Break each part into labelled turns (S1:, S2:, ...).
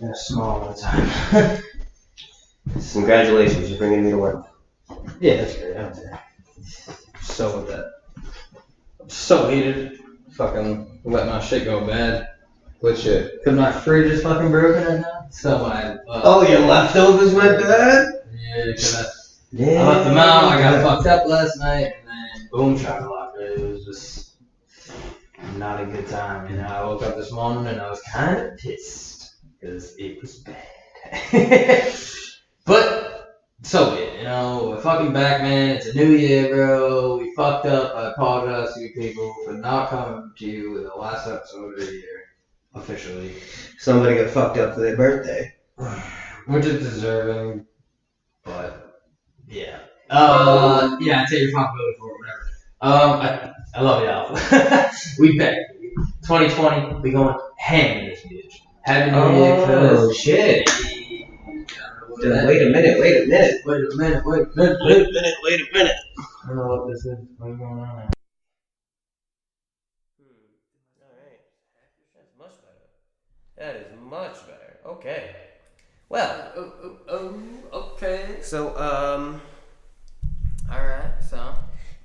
S1: in a small amount of time.
S2: Congratulations, you're bringing me to work.
S1: Yeah, that's great. I don't care. So with that. I'm so heated. Fucking let my shit go bad. What shit? Cause my fridge is fucking broken right now. So my
S2: Your leftovers went bad?
S1: Yeah, cause I left them out. I got fucked up last night, and then boom, chocolate. It was just not a good time. You know, I woke up this morning and I was kind of pissed because it was bad. But so be it. You know, we're fucking back, man. It's a new year, bro. We fucked up. I apologize to you people for not coming to you with the last episode of the year officially.
S2: Somebody got fucked up for their birthday.
S1: Which is deserving, but yeah. I take responsibility for it, whatever. I love y'all. We back. 2020, we going ham in this bitch. Happy New Year, cuz.
S2: Oh, shit. Wait a minute.
S1: I don't know what this is. What's going on now?
S2: Alright. That's much better. That is much better. Okay. Well.
S1: Okay.
S2: So,
S1: Alright, so.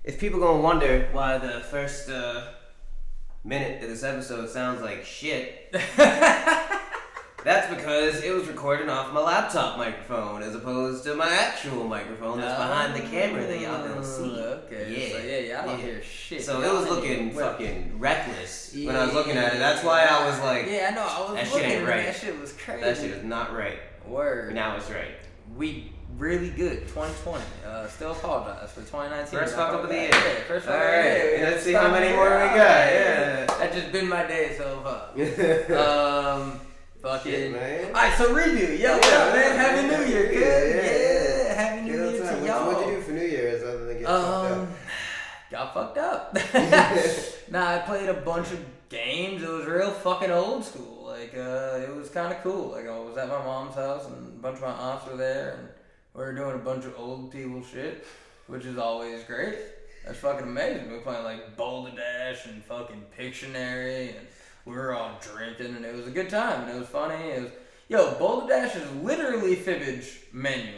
S2: if people gonna wonder why the first minute of this episode sounds like shit, that's because it was recording off my laptop microphone as opposed to my actual microphone that's behind the camera that y'all don't see.
S1: Okay. So y'all don't hear shit.
S2: So it was looking fucking reckless when I was looking at it. That's why I was like,
S1: yeah, I know. I was
S2: that shit
S1: looking
S2: ain't right.
S1: That shit was crazy.
S2: That shit is not right.
S1: Word.
S2: Now it's right.
S1: We really good. 2020. Still apologize for 2019.
S2: First fuck up of the year.
S1: Yeah, first fuck up of the year.
S2: Alright, let's see how many more we got. Yeah.
S1: That just been my day so far. Fucking.
S2: Shit, man.
S1: Alright, so review. Yo, what up, man? Happy New Year, kid. Yeah. Happy New Year to y'all.
S2: What'd you do for New Year's other than get fucked up?
S1: Got fucked up. Nah, I played a bunch of games. It was real fucking old school. Like, it was kind of cool. Like, I was at my mom's house and a bunch of my aunts were there and we were doing a bunch of old people shit, which is always great. That's fucking amazing. We were playing like Boulder Dash and fucking Pictionary and we were all drinking and it was a good time and it was funny. It was, Boulder Dash is literally fibbage manually.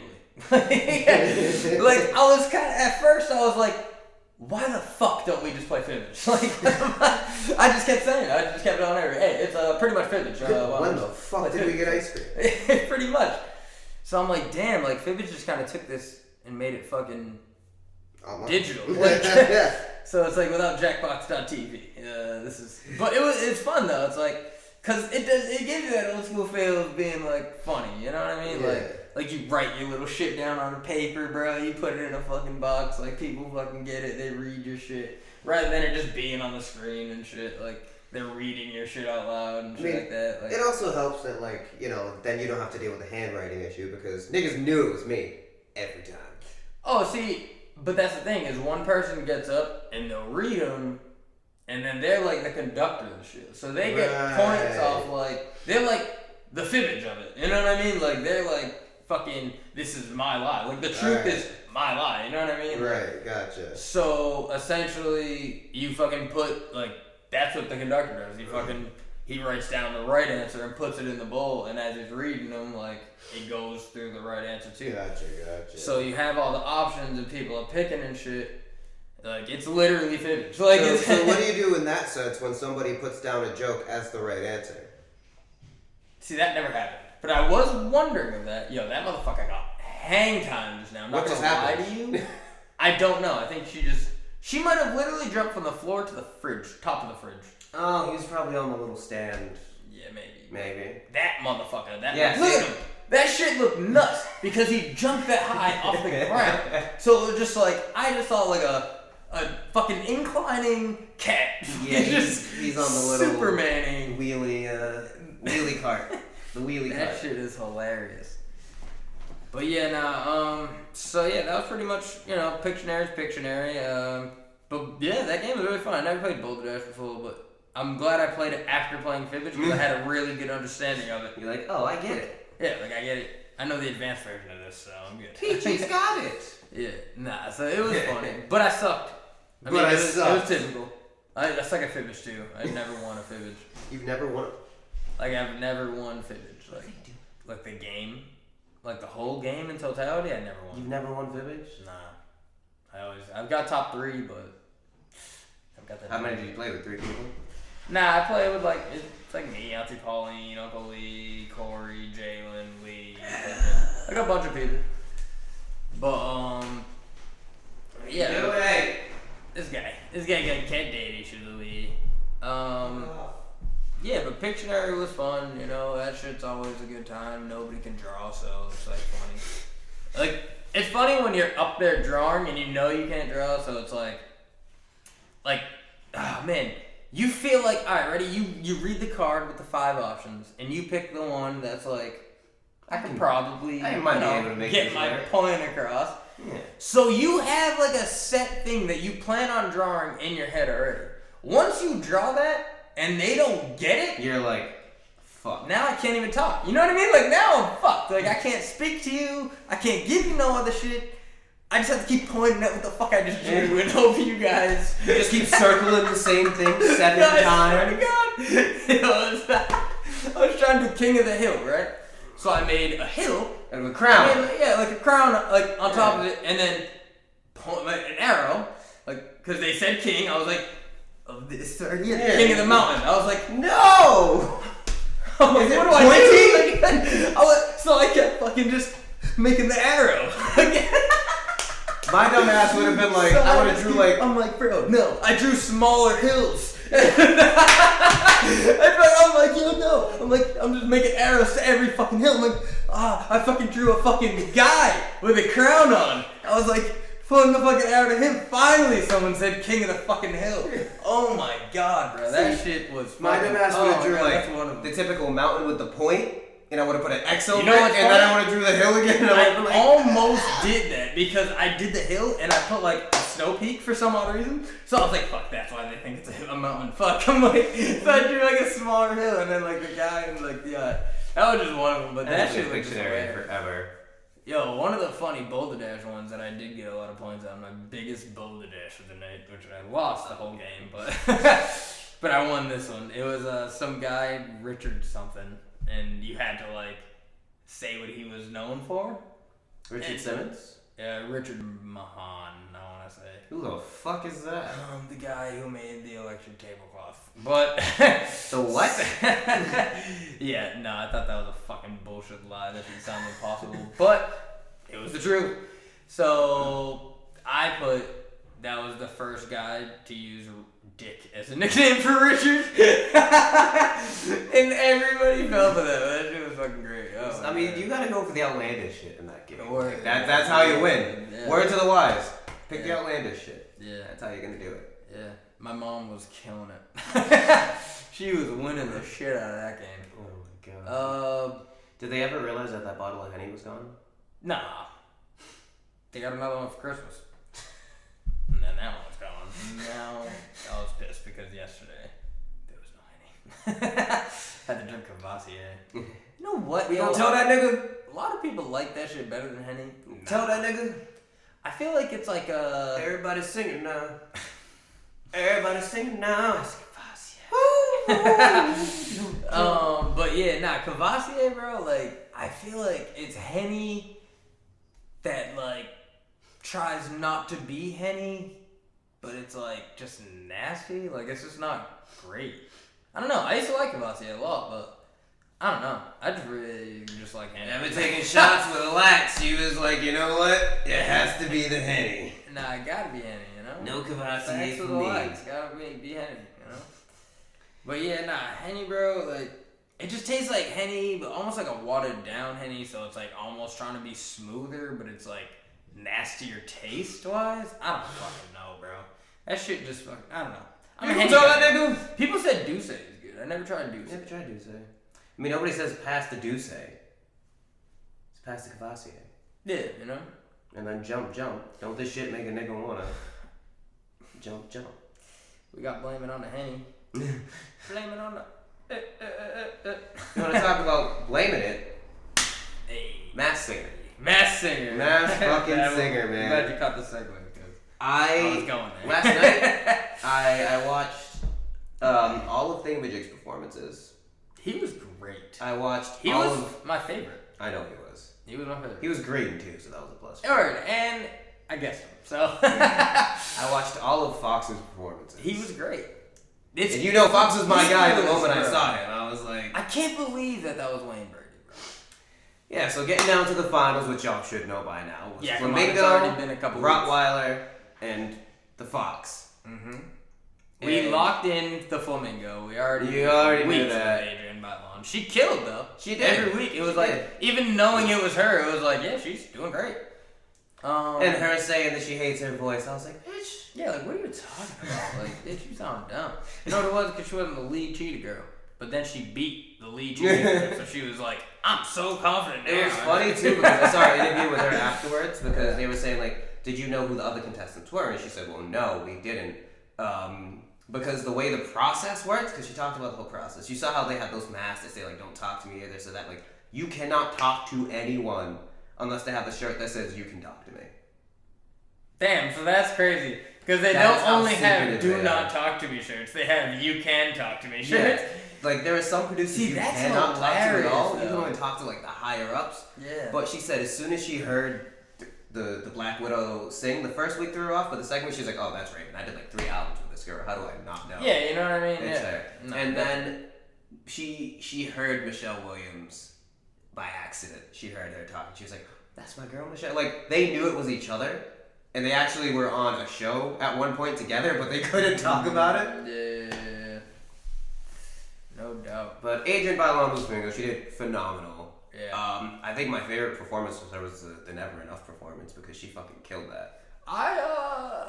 S1: Like, I was kind of, at first I was like, why the fuck don't we just play fibbage? Like, I just kept saying it. I just kept it on there. Hey, it's pretty much fibbage.
S2: When the fuck did we get ice cream?
S1: Pretty much. So I'm like, damn, like fibbage just kind of took this and made it fucking digital. Like,
S2: yeah.
S1: So it's like without Jackbox.tv. But it's fun though. It's like, cause it gives you that old school feel of being like funny. You know what I mean?
S2: Yeah.
S1: Like you write your little shit down on a paper, bro. You put it in a fucking box. Like people fucking get it. They read your shit rather than it just being on the screen and shit. Like they're reading your shit out loud and shit like that. Like,
S2: it also helps that then you don't have to deal with the handwriting issue because niggas knew it was me every time.
S1: Oh, see, but that's the thing is one person gets up and they'll read them, and then they're like the conductor of the shit. So they get points off they're like the fibbage of it. You know what I mean? Like they're like fucking this is my lie. Like the truth is my lie. You know what I mean?
S2: Right, gotcha.
S1: So essentially, you fucking put that's what the conductor does. He writes down the right answer and puts it in the bowl, and as he's reading them, it goes through the right answer too.
S2: Gotcha.
S1: So you have all the options, and people are picking and shit. Like it's literally fibbage.
S2: So what do you do in that sense when somebody puts down a joke as the right answer? See,
S1: that never happened. But I was wondering of that. Yo, that motherfucker got hang time just now. I'm not gonna lie to you. I don't know. I think she might have literally jumped from the floor to the fridge, top of the fridge.
S2: Oh, he was probably on the little stand.
S1: Yeah, maybe.
S2: That
S1: motherfucker. Look
S2: at
S1: him. That shit looked nuts because he jumped that high off the ground. So it was just I just saw a fucking inclining cat.
S2: Yeah, he's on the little
S1: Supermaning
S2: wheelie cart. The wheelie cart.
S1: That shit is hilarious. But yeah, so yeah, that was pretty much, Pictionary's Pictionary. But yeah, that game was really fun. I never played Boulder Dash before, but I'm glad I played it after playing fibbage because I had a really good understanding of it.
S2: You're like, oh, I get it.
S1: Yeah, I get it. I know the advanced version of this, so I'm good.
S2: Peachy's got it.
S1: Yeah, so it was funny. But I sucked. It was typical. I suck at fibbage too. I never won a fibbage.
S2: You've never won
S1: Like, I've never won Fibbage. Like the game. Like, the whole game in totality, I never won.
S2: You've never won Fibbage?
S1: Nah. I've got top 3, but I've got that.
S2: How many did you play with? 3 people?
S1: Nah, I play with, like, it's like me, Auntie Pauline, Uncle Lee, Corey, Jalen, Lee. Like a bunch of people. But, yeah. This guy got cat date issues, Lee. Yeah, but Pictionary was fun, you know, that shit's always a good time. Nobody can draw, so it's like funny. Like, it's funny when you're up there drawing and you know you can't draw, so it's like, oh man, you feel like, alright, ready? You read the card with the 5 options, and you pick the one that's like, I can probably get my point across. Yeah. So you have like a set thing that you plan on drawing in your head already. Once you draw that, and they don't get it,
S2: you're like, fuck.
S1: Now I can't even talk. You know what I mean? Like, now I'm fucked. Like, I can't speak to you. I can't give you no other shit. I just have to keep pointing at what the fuck I just drew and hope you guys.
S2: You just keep circling the same thing 7 times.
S1: I was trying to do King of the Hill, right? So I made a hill.
S2: And a crown.
S1: Like a crown, like, on top of it, and then an arrow. Like, because they said king. I was like, of this king of the mountain. I was like, no! I'm like, what do I do? So I kept fucking just making the arrow.
S2: My dumb ass would have been like, I would have drew like...
S1: I'm like, bro, no. I drew smaller hills. I'm like, yo, no. I'm just making arrows to every fucking hill. I'm like, I fucking drew a fucking guy with a crown on. I was like, pulling the fucking arrow to him. Finally, someone said king of the fucking hill. Oh my god, bro. That shit was
S2: my dumb ass would have drew like the typical mountain with the point, and I would have put an X over it, and then I would have drew the hill again. And
S1: I almost did that because I did the hill and I put like a snow peak for some odd reason. So I was like, fuck, that's why they think it's a mountain. Fuck. I'm like, so I drew like a smaller hill and then like the guy and like, yeah. That was just one of them, but that shit was
S2: Pictionary forever.
S1: Yo, one of the funny Boulder Dash ones that I did get a lot of points on, my biggest Boulder Dash of the night, which I lost the whole game, but but I won this one. It was some guy, Richard something, and you had to like say what he was known for.
S2: Richard Simmons?
S1: Yeah, Richard Mahan, I want to say.
S2: Who the fuck is that?
S1: The guy who made the electric tablecloth. But
S2: the what?
S1: Yeah, no, I thought that was a fucking bullshit lie. That didn't sound impossible, but it was the truth. So that was the first guy to use Dick as a nickname for Richard, and everybody fell for that. That shit was fucking great. Oh,
S2: I mean, you gotta go for the outlandish shit in that game.
S1: That's
S2: how you win. Yeah. Word to the wise. Pick the outlandish shit.
S1: Yeah.
S2: That's how you're gonna do it.
S1: Yeah. My mom was killing it. She was winning the shit out of that game.
S2: Oh my god. Did they ever realize that bottle of Henny was gone?
S1: Nah. They got another one for Christmas. And then that one was gone. Now I was pissed because yesterday there was no Henny. Had to drink Cavassier. You know what?
S2: We gonna tell that nigga?
S1: A lot of people like that shit better than Henny.
S2: Tell that nigga?
S1: I feel like it's like
S2: everybody's singing now. Everybody's singing now.
S1: But yeah, Cavassier, bro, like, I feel like it's Henny that, like, tries not to be Henny, but it's, like, just nasty. Like, it's just not great. I don't know. I used to like Cavassier a lot, but I don't know. I just really just like Henny.
S2: I've been taking shots with a lax. He was like, you know what? It has to be the Henny.
S1: Nah, it gotta be Henny, you know?
S2: No Cavassier for
S1: me. It's gotta be Henny, you know? But yeah, Henny, bro, like, it just tastes like Henny, but almost like a watered down Henny, so it's like almost trying to be smoother, but it's like nastier taste-wise. I don't fucking know, bro. That shit just fucking, I don't know. I'm a Henny guy. People said Douce is good. I never tried Douce.
S2: Never tried Douce. I mean, nobody says pass the Douce. It's pass the Cavassier.
S1: Yeah, you know?
S2: And then jump. Don't this shit make a nigga wanna jump.
S1: We got blame it on the Henny. Blame it on the...
S2: You wanna talk about blaming it?
S1: Hey.
S2: Mass Singer.
S1: Mass Singer, man. I'm glad you caught the segue because I was going there.
S2: Last night, I watched all of Thingamajig's performances.
S1: He was
S2: I watched
S1: He was my favorite.
S2: I know he was.
S1: He was my favorite.
S2: He was green too, so that was a plus.
S1: Alright, and I guessed him. So
S2: I watched all of Fox's performances.
S1: he was great.
S2: And you know Fox was my guy the moment I saw him. I was like...
S1: I can't believe that was Wayne Brady, bro.
S2: Yeah, so getting down to the finals, which y'all should know by now. Was
S1: yeah,
S2: Flamingo,
S1: it's already been a couple
S2: Rottweiler, and the Fox.
S1: Mm-hmm. We locked in the Flamingo. We already
S2: knew that.
S1: Adrian Bailon. She killed though.
S2: She did.
S1: Every week. It was even knowing it was her, it was like, yeah, she's doing great.
S2: And her saying that she hates her voice, I was like, bitch.
S1: Yeah, like, what are you talking about? Like, bitch, you sound dumb. You know what it was? Because she wasn't the lead cheetah girl. But then she beat the lead cheetah girl, so she was like, I'm so confident now.
S2: It was funny, too, because I saw an interview with her afterwards, because they were saying, like, did you know who the other contestants were? And she said, well, no, we didn't. Because the way the process works, because she talked about the whole process. You saw how they had those masks that say, like, don't talk to me, or this or that. Like, you cannot talk to anyone unless they have the shirt that says, you can talk to me.
S1: Damn, so that's crazy. Because they don't only have do not talk to me shirts, they have you can talk to me shirts.
S2: Yeah. Like, there are some producers you cannot talk to at all. You can only talk to, like, the higher-ups.
S1: Yeah.
S2: But she said as soon as she heard the Black Widow sing, the first week threw her off, but the second week she was like, oh, that's Raven. I did, like, 3 albums with this girl. How do I not know?
S1: Yeah, you know what I mean?
S2: It's
S1: yeah.
S2: her. No, and then she heard Michelle Williams by accident. She heard her talking. She was like, that's my girl, Michelle. Like, they knew it was each other. And they actually were on a show at one point together, but they couldn't talk about it.
S1: Yeah. No doubt.
S2: But Adrian Bailon was Flamingo. She did phenomenal.
S1: Yeah.
S2: I think my favorite performance was her was the Never Enough performance because she fucking killed that.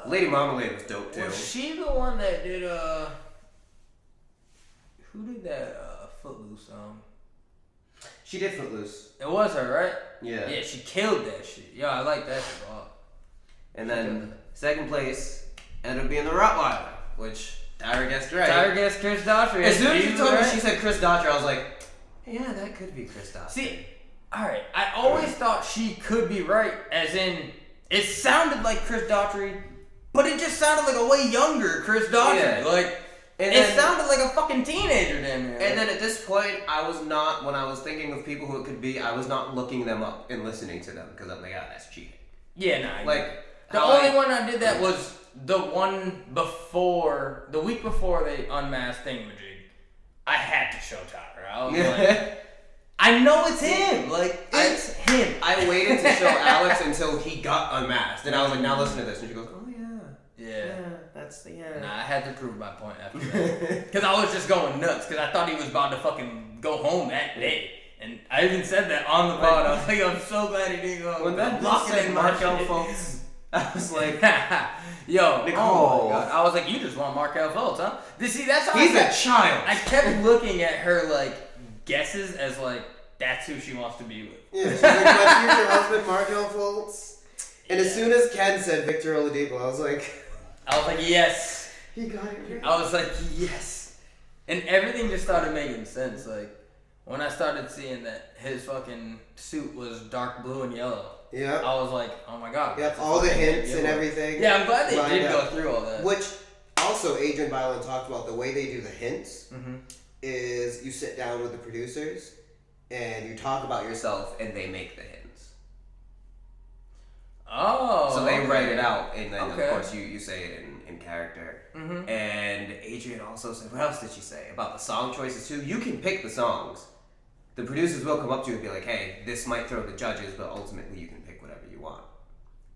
S2: Lady Marmalade was dope too.
S1: Was she the one that did who did that Footloose song?
S2: She did Footloose.
S1: It was her, right?
S2: Yeah.
S1: Yeah, she killed that shit. Yo, I like that shit a lot.
S2: And then second place ended up being the Rottweiler, which Tyra guessed right.
S1: Tyra guessed Chris Daughtry.
S2: As soon as she told me she said Chris Daughtry, I was like, yeah, that could be Chris Daughtry.
S1: See, alright, I always thought she could be right, as in, it sounded like Chris Daughtry, but it just sounded like a way younger Chris Daughtry.
S2: Yeah.
S1: Like, it sounded like a fucking teenager damn near.
S2: And then at this point, I was not, when I was thinking of people who it could be, I was not looking them up and listening to them, because I'm like, ah, that's cheating.
S1: Yeah, nah.
S2: Like,
S1: the only one I did that was the one before, the week before they unmasked Thingamajig. I had to show Tyra. I was like, I know it's him. Like, it's him.
S2: I waited to show Alex until he got unmasked. And I was like, now listen to this. And she goes, oh, yeah.
S1: Yeah.
S2: That's the
S1: Nah, I had to prove my point after that. Because I was just going nuts. Because I thought he was about to fucking go home that day. And I even said that on the pod. I was like, I'm so glad he didn't go.
S2: When that
S1: locking
S2: said
S1: in
S2: Markel
S1: my
S2: Fultz, I was like,
S1: yo,
S2: Nicole.
S1: Oh my God. I was like, you just want Markel Fultz, huh? See, that's how
S2: he's a child.
S1: I kept looking at her like guesses as like, that's who she wants to be with.
S3: Yeah, she's like, my future husband, Markel Fultz. And as soon as Ken said Victor Oladipo, I was like,
S1: yes.
S3: He got it right.
S1: I was like, yes. And everything just started making sense. Like, when I started seeing that his fucking suit was dark blue and yellow,
S3: yeah,
S1: I was like, oh my God.
S3: Yep, all the hints and everything.
S1: Yeah, I'm glad they did go through all that.
S3: Which, also, Adrian Bailon talked about the way they do the hints
S1: Mm-hmm.
S3: is you sit down with the producers and you talk about yourself and they make the hints.
S1: Oh.
S3: So they write it out and then, of course, you say it in character.
S1: Mm-hmm.
S3: And Adrian also said, what else did she say? About the song choices, too. You can pick the songs. The producers will come up to you and be like, hey, this might throw the judges, but ultimately you can pick whatever you want.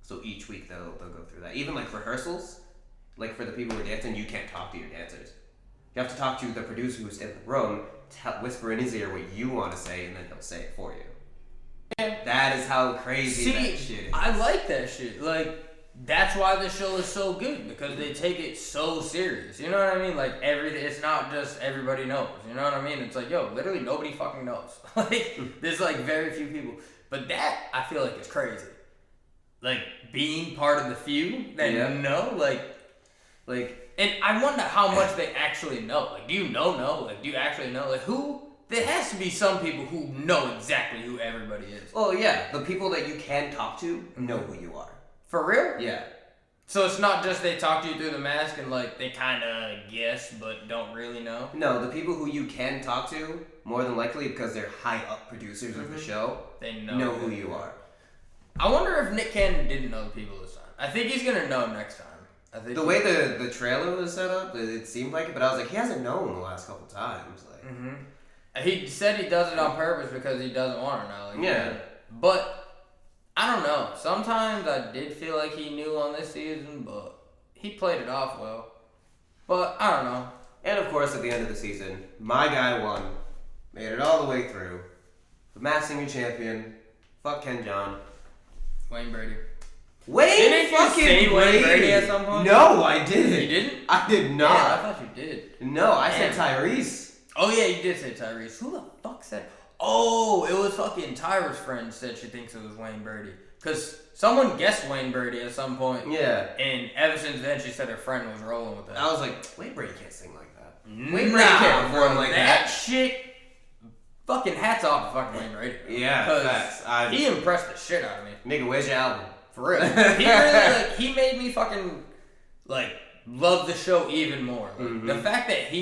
S3: So each week they'll go through that. Even like rehearsals, like for the people who are dancing, you can't talk to your dancers. You have to talk to the producer who's in the room, whisper in his ear what you want to say, and then he'll say it for you.
S1: Yeah.
S3: That is how crazy that shit is.
S1: I like that shit. Like, that's why the show is so good, because they take it so serious. You know what I mean? Like, it's not just everybody knows. You know what I mean? It's like, yo, literally nobody fucking knows. Like, there's like very few people. But that, I feel like, is crazy. Like, being part of the few that know, like, and I wonder how much they actually know. Like, do you know? Like, do you actually know? Like, who? There has to be some people who know exactly who everybody is.
S3: Well, yeah, the people that you can talk to know who you are.
S1: For real?
S3: Yeah.
S1: So it's not just they talk to you through the mask and like they kind of guess but don't really know?
S3: No, the people who you can talk to, more than likely because they're high up producers of the show,
S1: they
S3: know who you are.
S1: I wonder if Nick Cannon didn't know the people this time. I think he's going to know next time. I think
S3: the way the trailer was set up, it seemed like it, but I was like, he hasn't known the last couple times. Like,
S1: He said he does it on purpose because he doesn't want to know. Like,
S3: yeah.
S1: But, I don't know. Sometimes I did feel like he knew on this season, but he played it off well. But, I don't know.
S3: And of course, at the end of the season, my guy won. Made it all the way through. The Masked Singer champion. Fuck Ken John.
S1: Wayne Brady.
S3: Didn't you say
S1: Wayne Brady at some point?
S3: No, I didn't.
S1: You didn't?
S3: I did not.
S1: Yeah, I thought you did.
S3: No, I said Tyrese.
S1: Oh yeah, you did say Tyrese. Who the fuck said? Oh, it was fucking Tyra's friend said she thinks it was Wayne Brady. Cause someone guessed Wayne Brady at some point.
S3: Yeah.
S1: And ever since then, she said her friend was rolling with that.
S3: I was like, Wayne Brady can't sing like that.
S1: Wayne Brady can't perform like that. Shit. Fucking hats off to fucking Wayne Brady.
S3: Yeah, facts.
S1: He impressed the shit out of me.
S3: Nigga, where's your album?
S1: For real. He really, he made me fucking, love the show even more. The fact that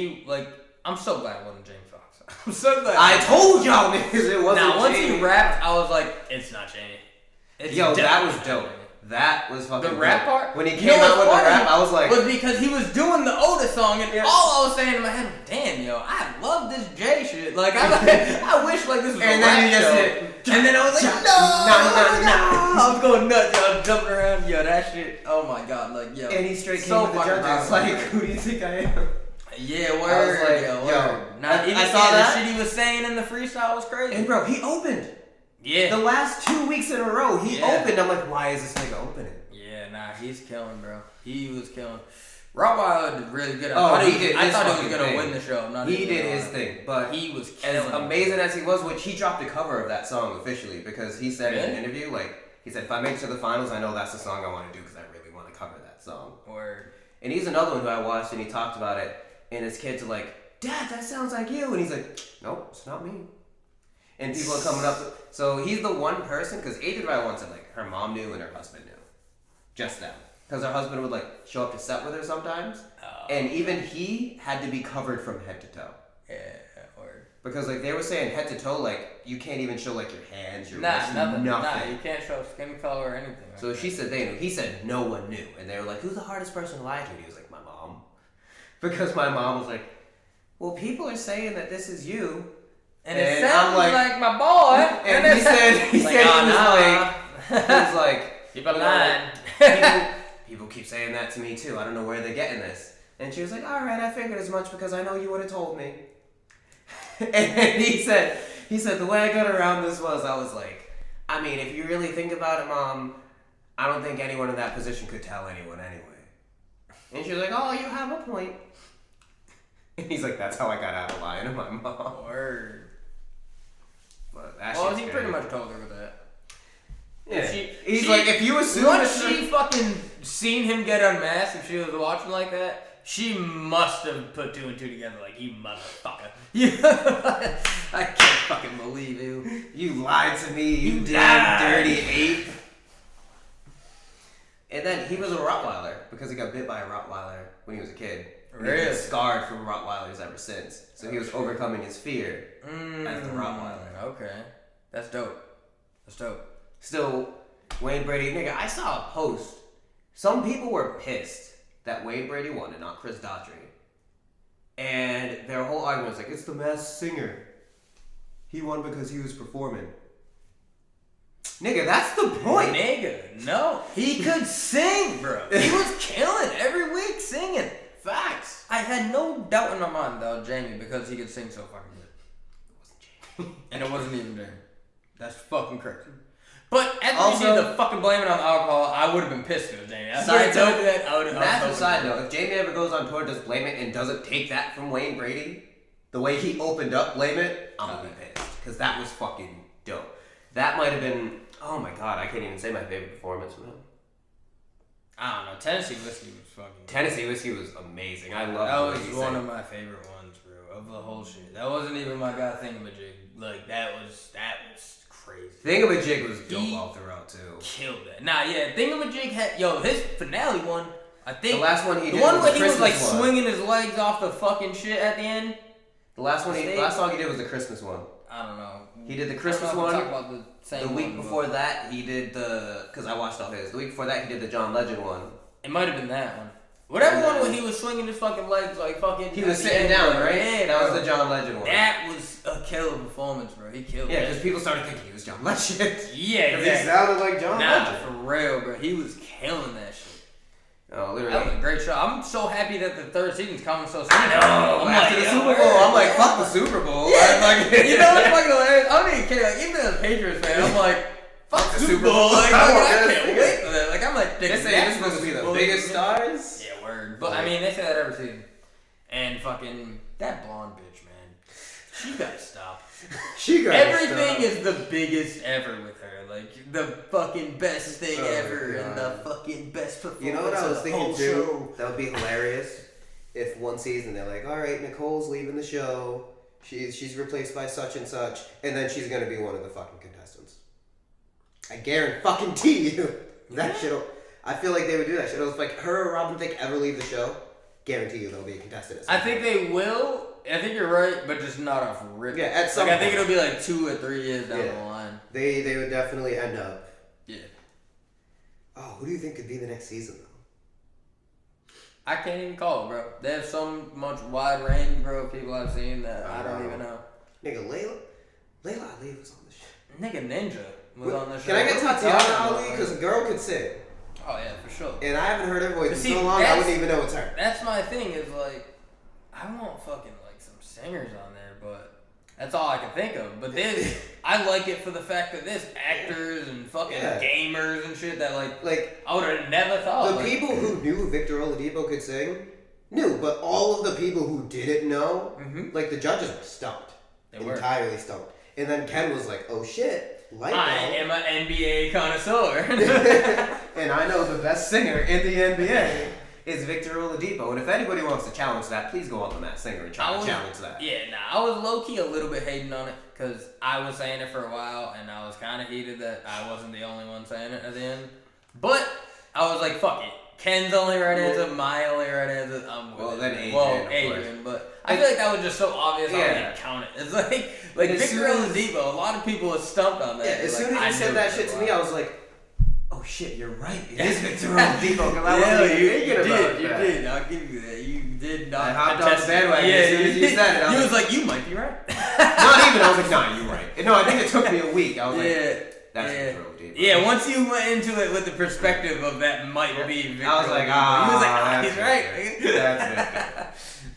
S1: I'm so glad it wasn't Jamie Foxx. I'm so glad.
S3: I told y'all niggas it wasn't
S1: Now, once
S3: Jamie.
S1: he rapped, I was like, it's not Jamie.
S3: Yo, that was dope. That was fucking
S1: The rap
S3: dope.
S1: part?
S3: When he came out with the rap, I was like...
S1: was because he was doing the Otis song, and all I was saying in my head, damn, yo, I love this Jay shit. I wish, this was
S3: and
S1: a
S3: then
S1: rap
S3: you just
S1: show.
S3: hit...
S1: And then I was like, no! I was going nuts, yo. I was jumping around. Yo, that shit, oh my god, yo.
S3: And he straight came
S1: so
S3: to the judges, who do you think I am?
S1: Yeah, word.
S3: I was like,
S1: yo.
S3: I saw that.
S1: The shit he was saying in the freestyle was crazy.
S3: And bro, he opened.
S1: Yeah.
S3: The last 2 weeks in a row, he opened. I'm like, why is this nigga opening?
S1: Yeah, nah, he's killing, bro. He was killing. Rottweiler did really good.
S3: I
S1: thought he was gonna win the show.
S3: He did his thing, but
S1: he was killing.
S3: As amazing as he was, which he dropped a cover of that song officially because he said in an interview, he said, if I make it to the finals, I know that's the song I want to do because I really want to cover that song.
S1: Word.
S3: And he's another one who I watched and he talked about it, and his kids are like, Dad, that sounds like you, and he's like, nope, it's not me. And people are coming up. So he's the one person, because Adrian Rye once said, her mom knew and her husband knew. Just them. Because her husband would, show up to set with her sometimes. Oh. And even he had to be covered from head to toe.
S1: Yeah, word.
S3: Because, they were saying head to toe, you can't even show, your hands, your wrists,
S1: nothing.
S3: nothing.
S1: Nah, you can't show skin color or anything.
S3: So she said they knew. He said no one knew. And they were like, who's the hardest person to lie to? And he was like, my mom. Because my mom was like, well, people are saying that this is you.
S1: And it sounds like my boy.
S3: And he said he was like,
S1: people lying.
S3: People keep saying that to me too. I don't know where they're getting this. And she was like, all right, I figured as much because I know you would have told me. And he said the way I got around this was I was like, I mean, if you really think about it, Mom, I don't think anyone in that position could tell anyone anyway. And she was like, oh, you have a point. And he's like, that's how I got out of lying to my mom.
S1: Word.
S3: But
S1: he pretty much told her with that.
S3: Yeah. He's like, if you assume
S1: once she fucking seen him get unmasked, if she was watching like that, she must have put two and two together. Like, you motherfucker. I can't fucking believe you.
S3: You lied to me. You damn dirty ape. And then he was a Rottweiler because he got bit by a Rottweiler when he was a kid.
S1: Really?
S3: He's been scarred from Rottweilers ever since. So he was overcoming his fear as the Rottweiler.
S1: Okay. That's dope.
S3: Still, Wayne Brady, nigga, I saw a post. Some people were pissed that Wayne Brady won and not Chris Daughtry. And their whole argument was like, it's the Masked Singer. He won because he was performing. Nigga, that's the point.
S1: Nigga, no. He could sing, bro. He was killing every week singing. Facts. I had no doubt in my mind that was Jamie because he could sing so fucking good.
S3: It wasn't Jamie.
S1: And it wasn't even Jamie. That's fucking crazy. But after you did the fucking blame it on the alcohol, I would have been pissed if it was Jamie.
S3: Side note, if Jamie ever goes on tour, does Blame It, and doesn't take that from Wayne Brady, the way he opened up Blame It, I'm gonna be pissed. Because that was fucking dope. That might have been, oh my god, I can't even say my favorite performance from him.
S1: I don't know. Tennessee Whiskey was fucking...
S3: Tennessee Whiskey was amazing. I love
S1: that. That was one of my favorite ones, bro, of the whole shit. That wasn't even my guy thingamajig. That was crazy.
S3: Thingamajig was dope all throughout too.
S1: Killed that. Nah, yeah, Thingamajig had his finale one. I think
S3: the last one he did
S1: the one
S3: was
S1: where
S3: the
S1: he was like
S3: Christmas one.
S1: swinging his legs off the fucking shit at the end.
S3: The last song he did was the Christmas one.
S1: I don't know.
S3: He did the Christmas
S1: I don't know
S3: one.
S1: if we're talking about the same
S3: The week
S1: one,
S3: before that, he did because I watched all his. The week before that, he did the John Legend one.
S1: It might have been that one. Whatever one when he was swinging his fucking legs like fucking.
S3: He was sitting down, right?
S1: Yeah,
S3: that was the John Legend one.
S1: That was a killer performance, bro. He killed.
S3: Yeah,
S1: that.
S3: because people started thinking he was John Legend.
S1: Yeah, exactly.
S3: He sounded like John Legend.
S1: For real, bro. He was killing that shit.
S3: Oh, literally.
S1: That was a great show. I'm so happy that the third season's coming so soon.
S3: I know. After the Super Bowl, I'm like, fuck the Super Bowl.
S1: Yeah. You know what's fucking hilarious? I don't even care. Like, even as a Patriots fan, I'm like, fuck the Super Bowl. Like, I can't wait for that. Like, I'm like,
S3: they say this is supposed to be the biggest stars.
S1: Yeah, word. But I mean, they say that every season. And fucking that blonde bitch, man. She gotta stop. Everything is the biggest ever with her. Like the fucking best thing ever, and the fucking best performance.
S3: You know what I was
S1: of the
S3: thinking
S1: whole
S3: too?
S1: show.
S3: That would be hilarious if one season they're like, all right, Nicole's leaving the show. She's replaced by such and such, and then she's gonna be one of the fucking contestants. I guarantee you that shit'll. I feel like they would do that shit. It was like her or Robin Thicke ever leave the show. Guarantee you they'll be a contestant.
S1: I think they will. I think you're right, but just not off rip.
S3: Yeah, at some
S1: I think
S3: point.
S1: it'll be like 2 or 3 years down the line.
S3: They would definitely end up.
S1: Yeah.
S3: Oh, who do you think could be the next season though?
S1: I can't even call it, bro. They have so much wide range, bro, of people I've seen that I don't even know.
S3: Nigga, Layla Ali was on the show.
S1: Nigga Ninja was on the show.
S3: Can I get Tatiana Ali? Because a girl could sing.
S1: Oh yeah, for sure.
S3: And I haven't heard her voice
S1: See,
S3: in so long I wouldn't even know it's her.
S1: That's my thing is like, I want fucking like some singers on there, but that's all I can think of. But this, I like it for the fact that there's actors and fucking gamers and shit that like I would have never thought.
S3: The people who knew Victor Oladipo could sing knew, but all of the people who didn't know, like the judges were stumped. They were entirely stumped. And then Ken was like, "Oh shit."
S1: I am an NBA connoisseur.
S3: And I know the best singer in the NBA is Victor Oladipo. And if anybody wants to challenge that, please go on The Masked Singer and try to challenge that.
S1: Yeah, I was low-key a little bit hating on it because I was saying it for a while and I was kind of heated that I wasn't the only one saying it at the end. But I was like, fuck it. Ken's only right answer, my only right answer, I'm with it. Adrian, but I feel like that was just so obvious I didn't count it. It's like Victor Oladipo, a lot of people are stumped on that.
S3: Yeah, as soon as you said that shit to me, I was like, oh shit, you're right. It is Victor Oladipo.
S1: You did. I'll give you that. You did not.
S3: I hopped on the bandwagon as soon as you said it.
S1: You was like, you might be right.
S3: Not even. I was like, nah, you're right. No, I think it took me a week. I was like, that's Victor Oladipo.
S1: Yeah, once you went into it with the perspective of that might be Victor
S3: I was like,
S1: Oladipo, you was like, he's right.
S3: That's Victor.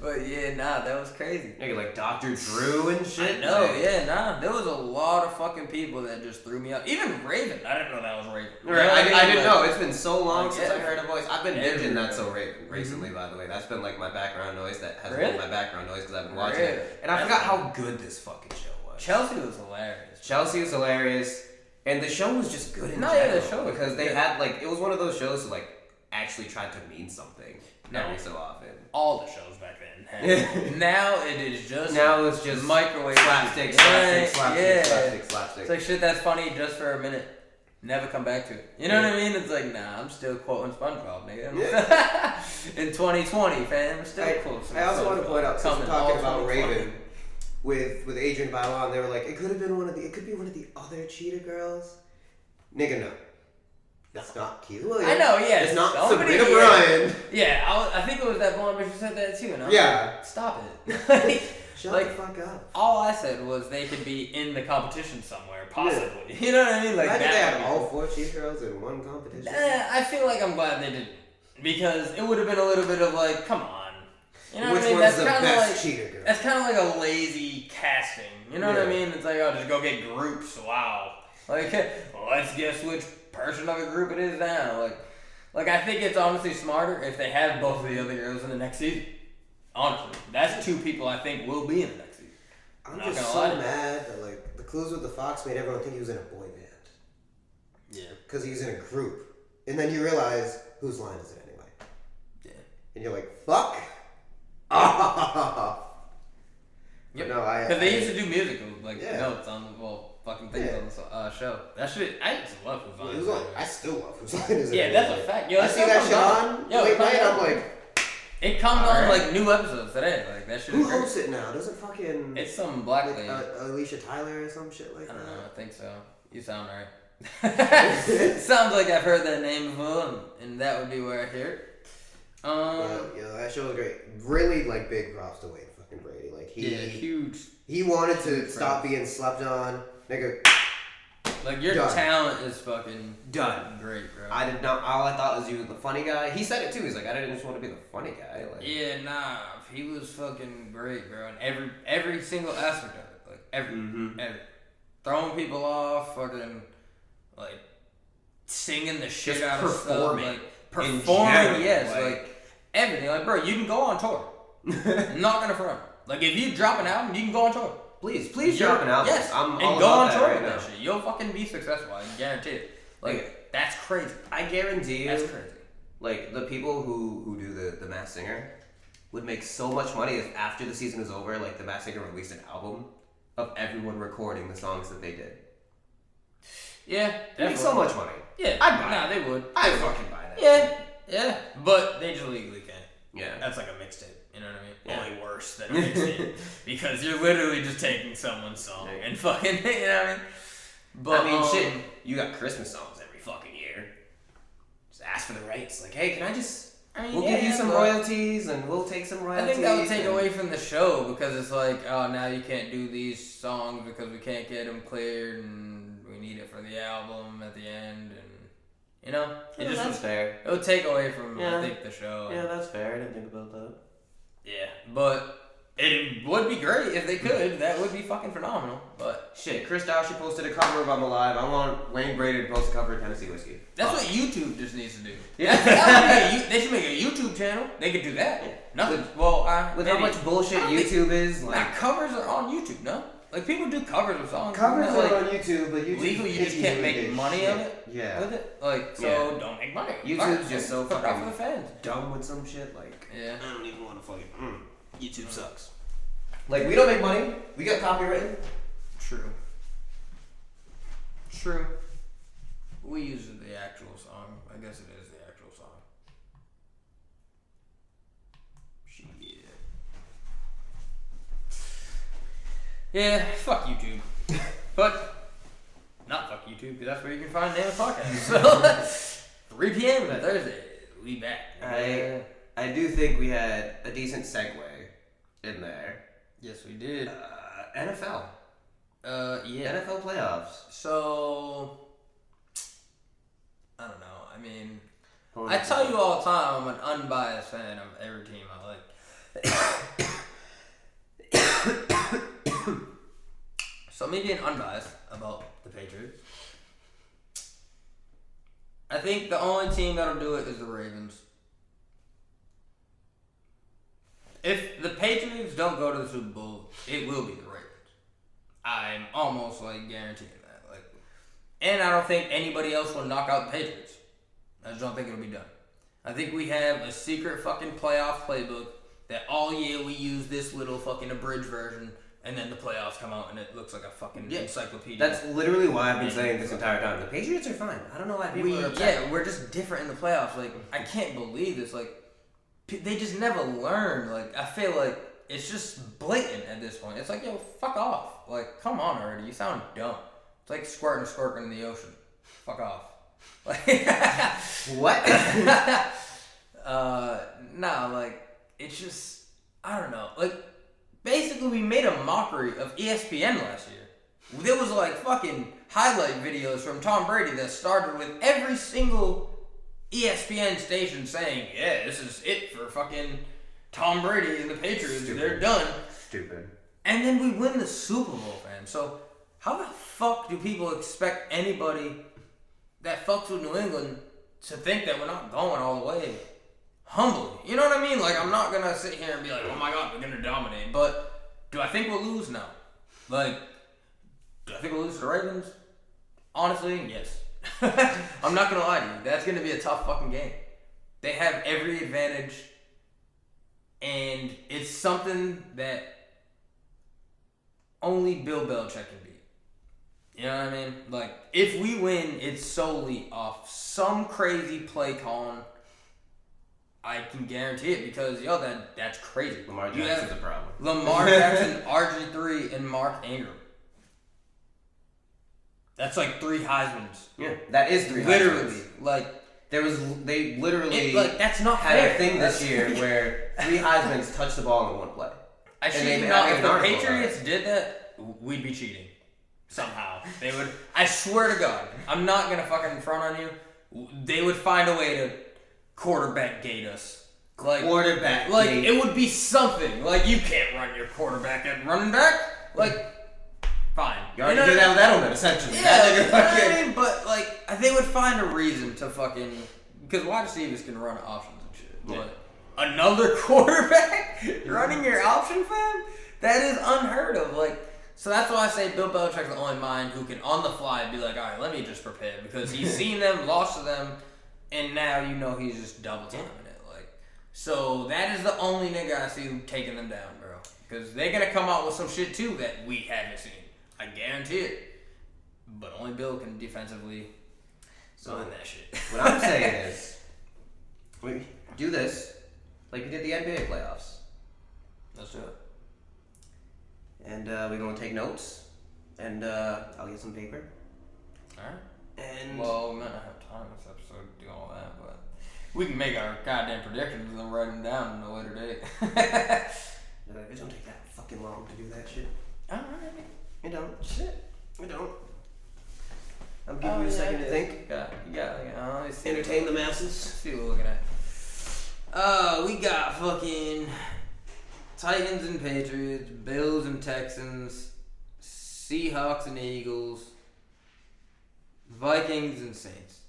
S1: But yeah, that was crazy.
S3: Nigga, like Dr. Drew and shit.
S1: I know, there was a lot of fucking people that just threw me out. Even Raven, I didn't know that was Raven.
S3: Right, I didn't know. It's been so long since I heard a voice. I've been binging That's So Raven recently, by the way. That's been like my background noise. That has been my background noise because I've been watching it. And I forgot how good this fucking show was.
S1: Chelsea was hilarious.
S3: Chelsea was hilarious. And the show was just good in general. Yeah, the show. Because they had, like, it was one of those shows that, like, actually tried to mean something every so often.
S1: All the shows back then. Now it is just
S3: microwave slapstick. It's
S1: like shit that's funny just for a minute. Never come back to it. You know what I mean? It's like, nah, I'm still quoting SpongeBob, nigga. In 2020, fam, I'm still quoting.
S3: I also want to point out, since we're talking about Raven, with Adrian Bailon, they were like, it could be one of the other Cheetah girls. Nigga, no. That's not Keely Williams.
S1: I know, yeah.
S3: It's not Sabrina Bryan.
S1: Yeah, I think it was that blonde bitch who said that too. And I was like, stop it.
S3: Shut the fuck up.
S1: All I said was they could be in the competition somewhere, possibly. Yeah. You know what I mean? Like
S3: imagine they had all 4 Cheetah girls in one competition.
S1: I feel like I'm glad they didn't. Because it would have been a little bit of like, come on. You know
S3: Which
S1: what I mean?
S3: That's the best Cheetah girl?
S1: That's kind of like a lazy casting. You know what I mean? It's like, oh, just go get groups. Wow. Like, let's guess which person of a group it is now. Like I think it's honestly smarter if they have both of the other girls in the next season. Honestly, that's 2 people I think will be in the next season.
S3: I'm just so mad that like the Clues with the Fox made everyone think he was in a boy band.
S1: Yeah.
S3: Because he was in a group, and then you realize whose line is it anyway. Yeah. And you're like, fuck off.
S1: Yep.
S3: No,
S1: because they used to do musical like
S3: Yeah.
S1: notes on fucking things on the show. That shit, I used to love Who's Line.
S3: Who's Line? I still love Who's Line Is It?
S1: Yeah, that's a fact. Yo,
S3: I see that shit on late night. I'm like,
S1: it comes on like new episodes today. Like that shit.
S3: who hosts it now? Doesn't fucking
S1: It's some black
S3: like,
S1: lady.
S3: Alicia Tyler or some shit like
S1: I
S3: that.
S1: don't know. I think so. You sound right. Sounds like I've heard that name before, and that would be where I hear it.
S3: Yeah, that show was great. Really, like, big props to Wayne fucking Brady. Like,
S1: huge.
S3: He wanted to stop being slept on, nigga.
S1: Like your
S3: Done.
S1: talent is fucking
S3: Done.
S1: great, bro.
S3: I did not. All I thought was you were the funny guy. He said it too. He's like, I didn't just want to be the funny guy. Like,
S1: Yeah, nah, he was fucking great, bro. And every single aspect of it, like every throwing people off, fucking like singing the shit
S3: Just
S1: out of
S3: performing.
S1: stuff, like performing.
S3: general,
S1: Yes,
S3: like-
S1: like everything. Like, bro, you can go on tour. I'm not gonna front. Like, if you drop an album, you can go on tour.
S3: please drop an album.
S1: Yes,
S3: I'm
S1: and
S3: all
S1: go
S3: about
S1: on
S3: that
S1: tour
S3: right
S1: with
S3: now.
S1: that shit. You'll fucking be successful. I guarantee it. Like, that's crazy.
S3: I guarantee you,
S1: That's crazy.
S3: like, the people who do the Masked Singer would make so much money if after the season is over, like, the Masked Singer released an album of everyone recording the songs that they did.
S1: Yeah,
S3: They make so much money.
S1: Yeah,
S3: I'd buy
S1: nah,
S3: it.
S1: they would.
S3: I fucking buy that.
S1: Yeah, but they just legally can't.
S3: Yeah.
S1: That's like a mixtape. You know what I mean?
S3: Yeah.
S1: Only worse than a mixtape because you're literally just taking someone's song and fucking. You know what I mean? But
S3: I mean, shit. You got Christmas songs every fucking year. Just ask for the rights. Like, hey, can I just? We'll give you some royalties, and we'll take some
S1: I
S3: royalties.
S1: think that would take away from the show because it's like, oh, now you can't do these songs because we can't get them cleared, and we need it for the album at the end, and you know,
S3: Yeah, that's fair.
S1: It would take away from
S3: Yeah.
S1: I think the show.
S3: Yeah, that's fair. I didn't think about that.
S1: Yeah, but it would be great if they could. That would be fucking phenomenal. But
S3: Shit, Chris Dowshy posted a cover of I'm Alive. I want Wayne Brady to post a cover of Tennessee Whiskey.
S1: that's what YouTube just needs to do.
S3: Yeah.
S1: They should make a YouTube channel. They could do that. Nothing.
S3: With how much bullshit YouTube is,
S1: Nah,
S3: like...
S1: covers are on YouTube, no? Like, people do covers of songs.
S3: Covers
S1: Isn't
S3: are
S1: that,
S3: on YouTube, but YouTube...
S1: legally, you just can't make money of it
S3: Yeah.
S1: with it. Like, so
S3: Yeah.
S1: don't make money.
S3: YouTube's
S1: Alright,
S3: just so
S1: put it out
S3: fucking-
S1: for the fans.
S3: Dumb with some shit, like...
S1: Yeah.
S3: I don't even want to fucking... YouTube sucks. Like, we don't make money. We got copywritten.
S1: True. True. We use the actual song. I guess it is the actual song. Shit. Yeah, fuck YouTube. But, not fuck YouTube, because that's where you can find Nameless Podcast. So, 3 p.m. on Thursday. We back.
S3: I do think we had a decent segue in there.
S1: Yes, we did.
S3: NFL.
S1: Yeah.
S3: NFL playoffs.
S1: So, I don't know. I mean, I tell you all the time, I'm an unbiased fan of every team I like. So me being unbiased about the Patriots, I think the only team that'll do it is the Ravens. If the Patriots don't go to the Super Bowl, it will be the Ravens. I'm almost like guaranteeing that. Like, and I don't think anybody else will knock out the Patriots. I just don't think it'll be done. I think we have a secret fucking playoff playbook that all year we use this little fucking abridged version, and then the playoffs come out and it looks like a fucking encyclopedia.
S3: That's literally why I've been saying this entire time. The Patriots are fine. I don't know why people are upset.
S1: we're just different in the playoffs. Like, I can't believe this. Like, they just never learn. Like, I feel like it's just blatant at this point. It's like, yo, fuck off. Like, come on already. You sound dumb. It's like squirting a squirt in the ocean. Fuck off. Like,
S3: What?
S1: nah, like, it's just, I don't know. Like, basically, we made a mockery of ESPN last year. There was, like, fucking highlight videos from Tom Brady that started with every single ESPN station saying, yeah, this is it for fucking Tom Brady and the Patriots.
S3: Stupid.
S1: They're done.
S3: Stupid.
S1: And then we win the Super Bowl, fam. So how the fuck do people expect anybody that fucks with New England to think that we're not going all the way humbly? You know what I mean? Like, I'm not going to sit here and be like, oh my God, we're going to dominate. But do I think we'll lose? No. Like, do I think we'll lose to the Ravens? Honestly, yes. I'm not going to lie to you. That's going to be a tough fucking game. They have every advantage. And it's something that only Bill Belichick can beat. You know what I mean? Like, if we win, it's solely off some crazy play calling. I can guarantee it because, that's crazy.
S3: Lamar Jackson's a problem.
S1: Lamar Jackson, RG3, and Mark Ingram. That's like 3 Heismans.
S3: Yeah, that is 3
S1: literally,
S3: Heismans. They literally
S1: that's not
S3: had
S1: fair.
S3: a thing this year where 3 Heismans touched the ball in one play.
S1: I shit you not, if the Patriots did that, we'd be cheating. Somehow. They would, I swear to God, I'm not going to fucking front on you. They would find a way to quarterback gate us.
S3: Quarterback
S1: gate. It would be something. Like, you can't run your quarterback at running back. Fine.
S3: You already did that with Edelman, essentially.
S1: Yeah, but, they would find a reason to fucking... Because wide receivers can run options and shit. But another quarterback running your option, fam? That is unheard of. So that's why I say Bill Belichick's the only mind who can, on the fly, be like, all right, let me just prepare. Because he's seen them, lost to them, and now he's just double timing it. So that is the only nigga I see who taking them down, bro. Because they're going to come out with some shit, too, that we haven't seen. I guarantee it. But only Bill can defensively win that shit.
S3: What I'm saying is, we do this like we did the NBA playoffs.
S1: Let's do it.
S3: And we're going to take notes. And I'll get some paper.
S1: Alright.
S3: And
S1: well, we might not have time this episode to do all that, but we can make our goddamn predictions and then write them down at a later date.
S3: It don't take that fucking long to do that shit.
S1: Alright.
S3: It don't.
S1: Shit.
S3: It don't. I'll give you a second to think.
S1: You got
S3: Entertain the masses.
S1: Let's see what we're looking at. We got fucking Titans and Patriots, Bills and Texans, Seahawks and Eagles, Vikings and Saints.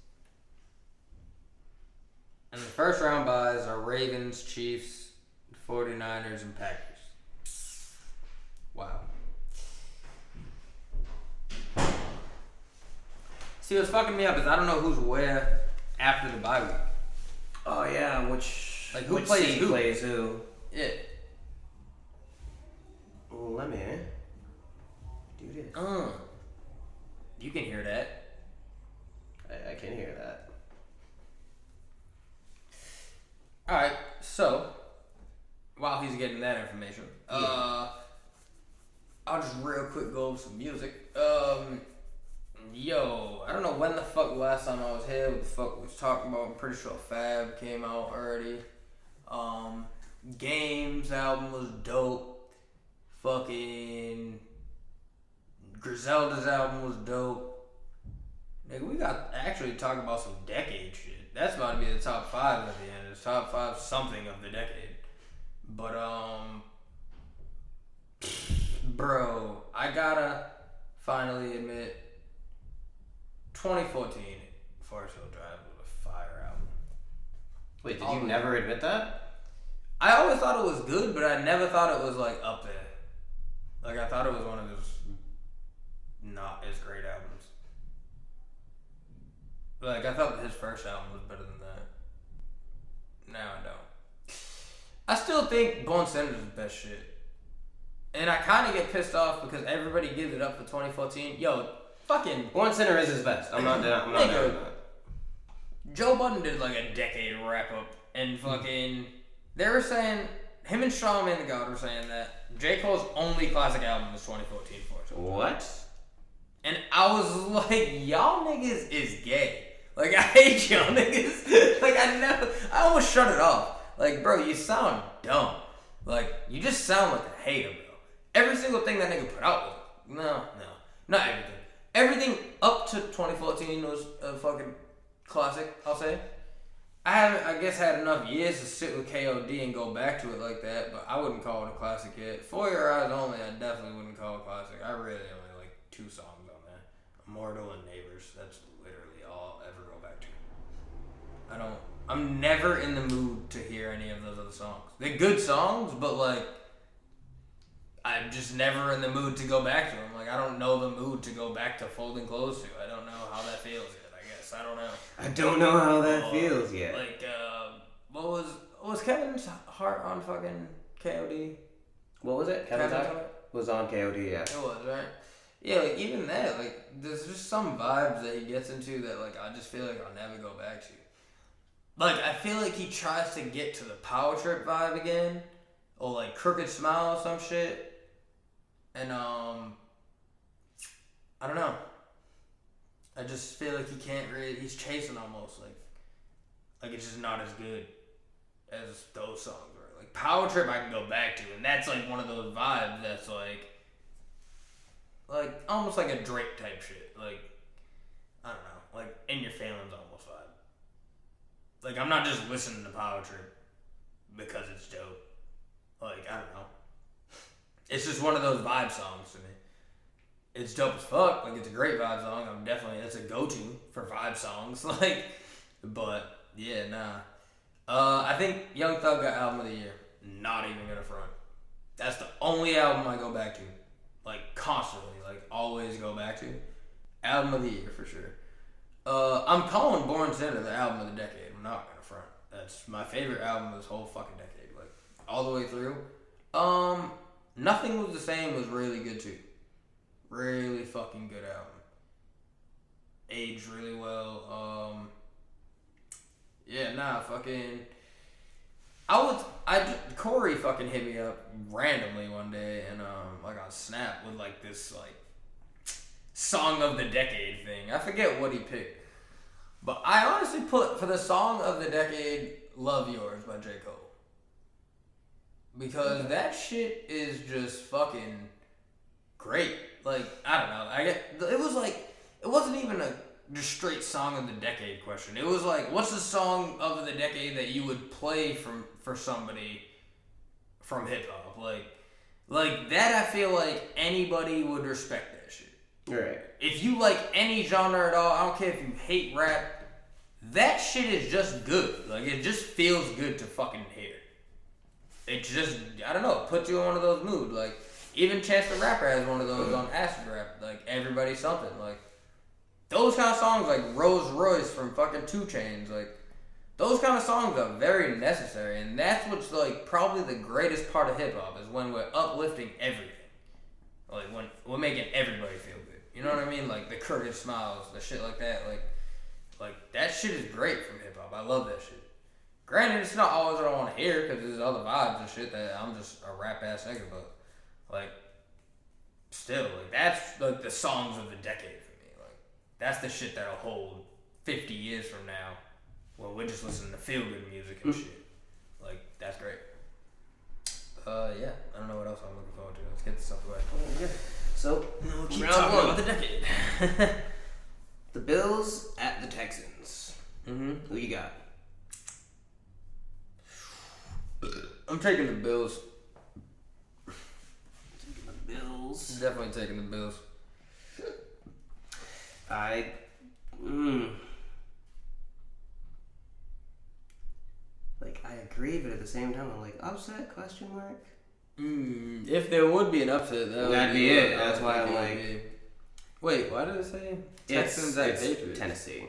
S1: And the first round buys are Ravens, Chiefs, 49ers, and Packers. Wow. See, what's fucking me up is I don't know who's where after the bye week.
S3: Oh yeah, who plays who?
S1: Yeah.
S3: Well, let me do this.
S1: You can hear that.
S3: I can hear that.
S1: Alright, so while he's getting that information, I'll just real quick go over some music. I don't know when the fuck last time I was here, what the fuck we was talking about. I'm pretty sure Fab came out already. Games album was dope. Fucking Griselda's album was dope. Nigga, we got actually talking about some decade shit. That's about to be the top 5 at the end. It's top 5 something of the decade. But bro, I gotta finally admit, 2014 Forest Hill Drive was a fire album.
S3: Wait, did you never admit that?
S1: I always thought it was good, but I never thought it was up there. I thought it was one of his not as great albums. I thought his first album was better than that. Now I don't. I still think Born Sinner is the best shit. And I kind of get pissed off because everybody gives it up for 2014. Yo, fucking
S3: Born Sinner is his best. I'm not doing that.
S1: Joe Budden did a decade wrap up, and fucking they were saying him and Charlamagne the God were saying that J. Cole's only classic album was 2014 Forest Hill Drive.
S3: What?
S1: And I was like, y'all niggas is gay. I hate y'all niggas. I almost shut it off. Bro, you sound dumb. You just sound like a hater, bro. Every single thing that nigga put out was, not everything. Everything up to 2014 was a fucking classic, I'll say. I haven't, I guess, had enough years to sit with KOD and go back to it like that, but I wouldn't call it a classic yet. For Your Eyes Only, I definitely wouldn't call it a classic. I really only like 2 songs on there. Immortal and Neighbors. That's literally all I'll ever go back to. I'm never in the mood to hear any of those other songs. They're good songs, but I'm just never in the mood to go back to them. I don't know the mood to go back to Folding Clothes to. I don't know how that feels yet, I guess. I don't know.
S3: I don't know how that feels yet.
S1: What was Kevin's heart on fucking KOD?
S3: What was it? Kevin's heart? was on KOD, yeah.
S1: It was, right? Yeah, like, even that, like, there's just some vibes that he gets into that, like, I just feel like I'll never go back to. Like, I feel like he tries to get to the Power Trip vibe again, or, like, Crooked Smile or some shit, and, I don't know. I just feel like he can't really, he's chasing almost, like it's just not as good as those songs were. Like, Power Trip I can go back to, and that's, like, one of those vibes that's, like almost like a Drake type shit. Like, I don't know, like In Your Feelings almost vibe. Like, I'm not just listening to Power Trip because it's dope. Like, I don't know. It's just one of those vibe songs to me. It's dope as fuck. Like, it's a great vibe song. It's a go-to for vibe songs. Like, but yeah, nah. I think Young Thug got Album of the Year. Not even gonna front. That's the only album I go back to. Like, constantly. Like, always go back to. Album of the Year, for sure. I'm calling Born Sinner the album of the decade. I'm not gonna front. That's my favorite album of this whole fucking decade. Like, all the way through. Nothing Was the Same was really good, too. Really fucking good album. Aged really well. Yeah, nah, fucking... Corey fucking hit me up randomly one day and like on Snap with like this like song of the decade thing. I forget what he picked, but I honestly put for the song of the decade "Love Yours" by J. Cole, because that shit is just fucking great. Like, I don't know. It wasn't even a just straight song of the decade question. It was like, what's the song of the decade that you would play for somebody from hip hop? Like that. I feel like anybody would respect that shit.
S3: Right.
S1: If you like any genre at all, I don't care if you hate rap. That shit is just good. Like, it just feels good to fucking hear. It just, I don't know, puts you in one of those moods. Like, even Chance the Rapper has one of those on Acid Rap. Like, Everybody Something. Like, those kind of songs, like Rolls Royce from fucking 2 Chainz, like, those kind of songs are very necessary, and that's what's, like, probably the greatest part of hip-hop, is when we're uplifting everything. Like, when we're making everybody feel good. You know what I mean? Like, the Crooked Smiles, the shit like that. Like that shit is great from hip-hop. I love that shit. Granted, it's not always what I want to hear, because there's other vibes and shit that I'm just a rap-ass nigga, but, like, still, like, that's, like, the songs of the decade. That's the shit that'll hold 50 years from now, when we're just listening to feel-good music and shit. Like, that's great. Yeah, I don't know what else I'm looking forward to. Let's get this out the way.
S3: Yeah. So,
S1: we'll keep
S3: round
S1: talking
S3: one.
S1: about the decade.
S3: The Bills at the Texans.
S1: Mm-hmm.
S3: Who you got?
S1: I'm taking the Bills.
S3: The Bills.
S1: Definitely taking the Bills.
S3: I agree, but at the same time, I'm like, upset? Question mark.
S1: If there would be an upset,
S3: that'd be it. That's why I'm like.
S1: Wait, why did it say Texans at Patriots?
S3: Tennessee.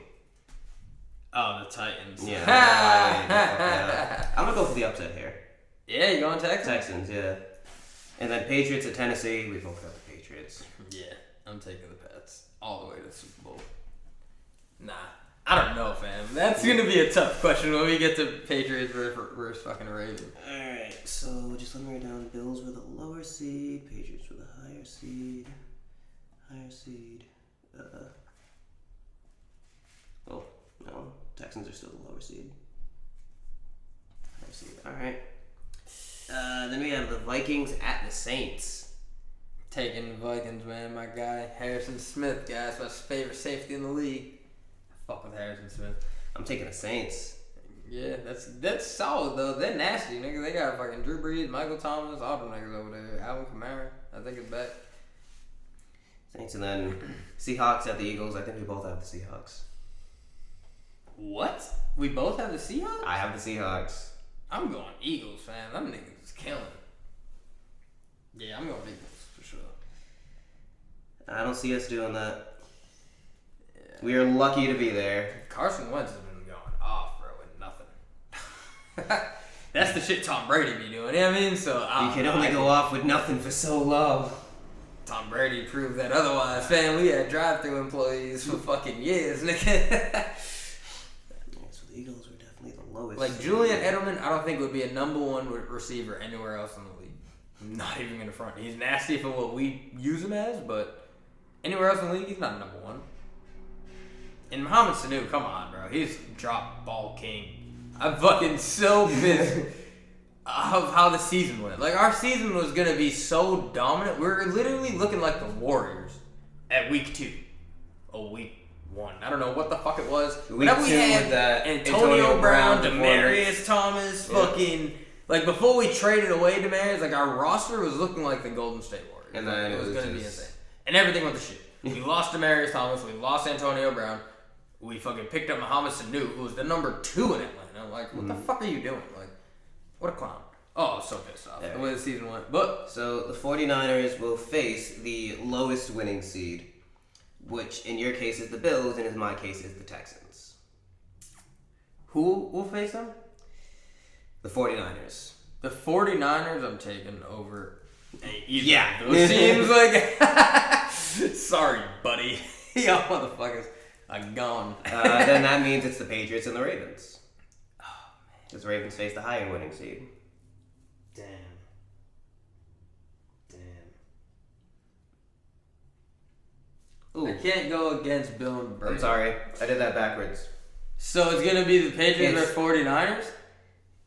S1: Oh, the Titans.
S3: Yeah. I'm gonna go for the upset here.
S1: Yeah, you going Texans?
S3: Texans, yeah. And then Patriots at Tennessee. We both got the Patriots.
S1: Yeah, I'm taking the Pats all the way to the Super Bowl. Nah, I don't know, fam. That's gonna be a tough question when we get to Patriots versus fucking Ravens.
S3: Alright, so just let me write down Bills with a lower seed, Patriots with a higher seed. Oh, no, Texans are still the lower seed. Higher seed, alright. Then we have the Vikings at the Saints.
S1: Taking the Vikings, man. My guy, Harrison Smith, guys. My favorite safety in the league. I fuck with Harrison Smith.
S3: I'm taking the Saints.
S1: Yeah, that's solid, though. They're nasty, nigga. They got fucking Drew Brees, Michael Thomas, all them niggas over there. Alvin Kamara, I think, is back.
S3: Saints, and then Seahawks at the Eagles. I think we both have the Seahawks.
S1: What? We both have the Seahawks?
S3: I have the Seahawks.
S1: I'm going Eagles, fam. Them niggas is killing. Yeah, I'm going Eagles for sure.
S3: I don't see us doing that. Yeah. We are lucky to be there.
S1: Carson Wentz has been going off, bro, with nothing. That's the shit Tom Brady be doing. You know what I mean? So
S3: you can only go off with nothing for so long.
S1: Tom Brady proved that otherwise. Man, we had drive-thru employees for fucking years, nigga.
S3: So the Eagles were definitely the lowest.
S1: Like Julian Edelman, I don't think would be a number one receiver anywhere else in the league. Not even gonna front. He's nasty for what we use him as, but anywhere else in the league, he's not a number one. And Mohamed Sanu, come on, bro. He's drop ball king. I'm fucking so pissed of how the season went. Like, our season was gonna be so dominant. We were literally looking like the Warriors at week 2. Or week 1. I don't know what the fuck it was.
S3: Week 2
S1: we had
S3: with that
S1: Antonio Brown, Demaryius Thomas, fucking... Like, before we traded away Demaryius, like, our roster was looking like the Golden State Warriors.
S3: And then
S1: it was gonna
S3: just...
S1: be insane. And everything went to shit. We lost Demaryius Thomas. We lost Antonio Brown. We fucking picked up Mohamed Sanu, who was the number 2 in Atlanta. I'm like, what the fuck are you doing? Like, what a clown. Oh, I was so pissed off the way the season went. But
S3: so the 49ers will face the lowest winning seed, which in your case is the Bills, and in my case is the Texans.
S1: who will face them?
S3: The 49ers.
S1: The 49ers I'm taking over.
S3: Yeah.
S1: Those teams, like... Sorry, buddy. Y'all motherfuckers are gone.
S3: Then that means it's the Patriots and the Ravens. Oh, man. Because the Ravens face the higher winning seed.
S1: Damn.
S3: Ooh.
S1: I can't go against Bill and Brady.
S3: I'm sorry. I did that backwards.
S1: So it's going to be the Patriots or 49ers?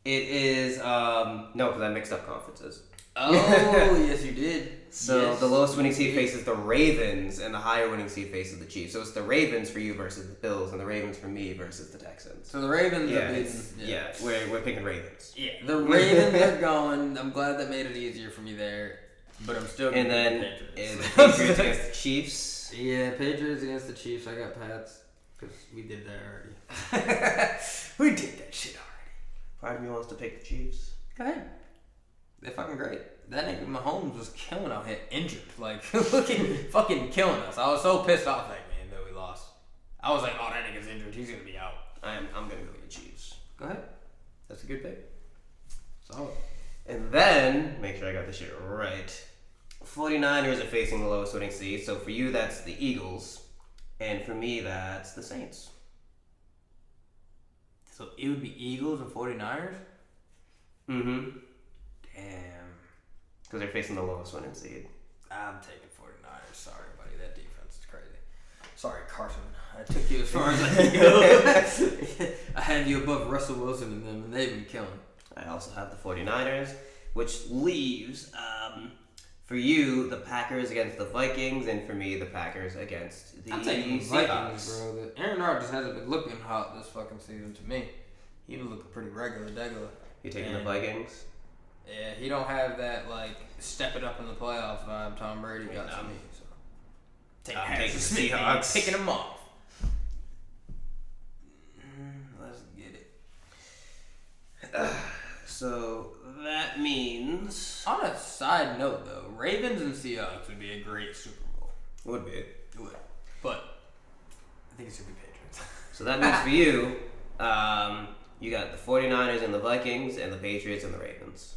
S3: It is, no, because I mixed up conferences.
S1: Oh, yes, you did.
S3: So
S1: yes,
S3: the lowest winning seed faces the Ravens, and the higher winning seed faces the Chiefs. So it's the Ravens for you versus the Bills, and the Ravens for me versus the Texans.
S1: So the Ravens
S3: Yeah,
S1: are beating...
S3: we're picking Ravens.
S1: Yeah, the Ravens are going. I'm glad that made it easier for me there, but I'm still going
S3: And then
S1: the Patriots.
S3: the Patriots against the Chiefs.
S1: Yeah, Patriots against the Chiefs. I got Pats because we did that already. We did that shit already.
S3: Part of me wants to pick the Chiefs.
S1: Go ahead. They're fucking great. That nigga Mahomes was killing out here, injured, like looking fucking killing us. I was so pissed off that game that we lost. I was like, oh, that nigga's injured. He's gonna be out.
S3: I'm gonna go with the Chiefs.
S1: Go ahead.
S3: That's a good pick.
S1: Solid.
S3: And then, make sure I got this shit right. 49ers are facing the lowest winning seed. So for you, that's the Eagles. And for me, that's the Saints.
S1: So it would be Eagles and 49ers?
S3: Mm-hmm.
S1: Damn.
S3: Because they're facing the lowest winning seed.
S1: I'm taking 49ers. Sorry, buddy. That defense is crazy. Sorry, Carson. I took you as far as I could go. I had you above Russell Wilson and them, and they've been killing.
S3: I also have the 49ers, which leaves, for you, the Packers against the Vikings, and for me, the Packers against the
S1: I'm taking the
S3: Seahawks.
S1: Vikings, bro. Aaron Rodgers hasn't been looking hot this fucking season to me. He been looking pretty degular.
S3: You taking the Vikings?
S1: Yeah, he don't have that, like, step it up in the playoffs vibe Tom Brady got to me. So.
S3: I'm taking the Seahawks.
S1: Picking them off. Let's get it.
S3: So that means...
S1: On a side note, though, Ravens and Seahawks would be a great Super Bowl.
S3: Would be.
S1: It would. But I think it should be Patriots.
S3: So that means for you, you got the 49ers and the Vikings, and the Patriots and the Ravens.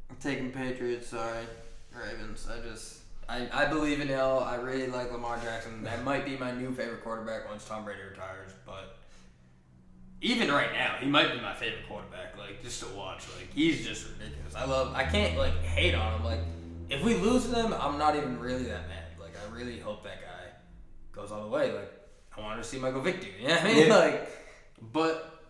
S1: I'm taking Patriots, sorry. Ravens. I believe in Hill. I really like Lamar Jackson. That might be my new favorite quarterback once Tom Brady retires, but even right now, he might be my favorite quarterback, like, just to watch. Like, he's just ridiculous. I can't, like, hate on him. Like, if we lose to them, I'm not even really that mad. Like, I really hope that guy goes all the way. Like, I wanted to see Michael Vick do, you know what I mean?
S3: Yeah.
S1: Like, but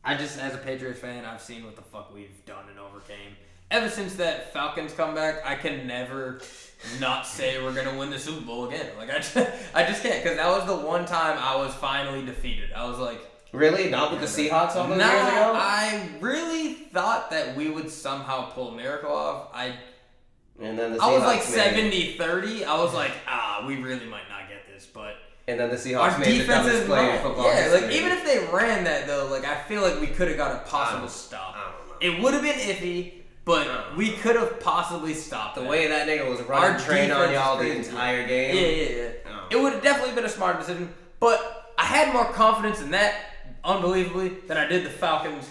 S1: I just, as a Patriots fan, I've seen what the fuck we've done and overcame. Ever since that Falcons comeback, I can never not say we're gonna win the Super Bowl again. Like, I just can't, because that was the one time I was finally defeated. I was like,
S3: Really? Not with the Seahawks all those years ago?
S1: I really thought that we would somehow pull a miracle off.
S3: And then the Seahawks
S1: I was like
S3: made
S1: 70-30. I was like, we really might not get this, but
S3: And then the Seahawks
S1: our
S3: made the
S1: defense
S3: dumbest
S1: is
S3: play in
S1: not.
S3: football
S1: Yeah,
S3: history.
S1: like even if they ran that though, like I feel like we could have got a possible stop.
S3: I don't know.
S1: It would have been iffy, but we could have possibly stopped
S3: The
S1: that.
S3: way that nigga was running train on y'all the entire game.
S1: Yeah.
S3: Oh.
S1: It would have definitely been a smart decision, but I had more confidence in that, unbelievably, than I did the Falcons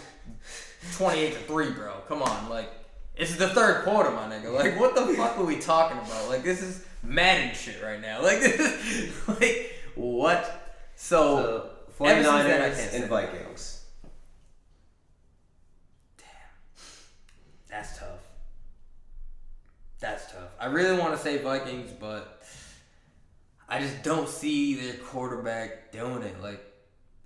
S1: 28-3, bro. Come on, like, it's the third quarter, my nigga. Like, what the fuck are we talking about? Like, this is Madden shit right now. Like, this is, like, what? So
S3: 49ers and Vikings.
S1: Damn. That's tough. That's tough. I really want to say Vikings, but I just don't see their quarterback doing it. Like,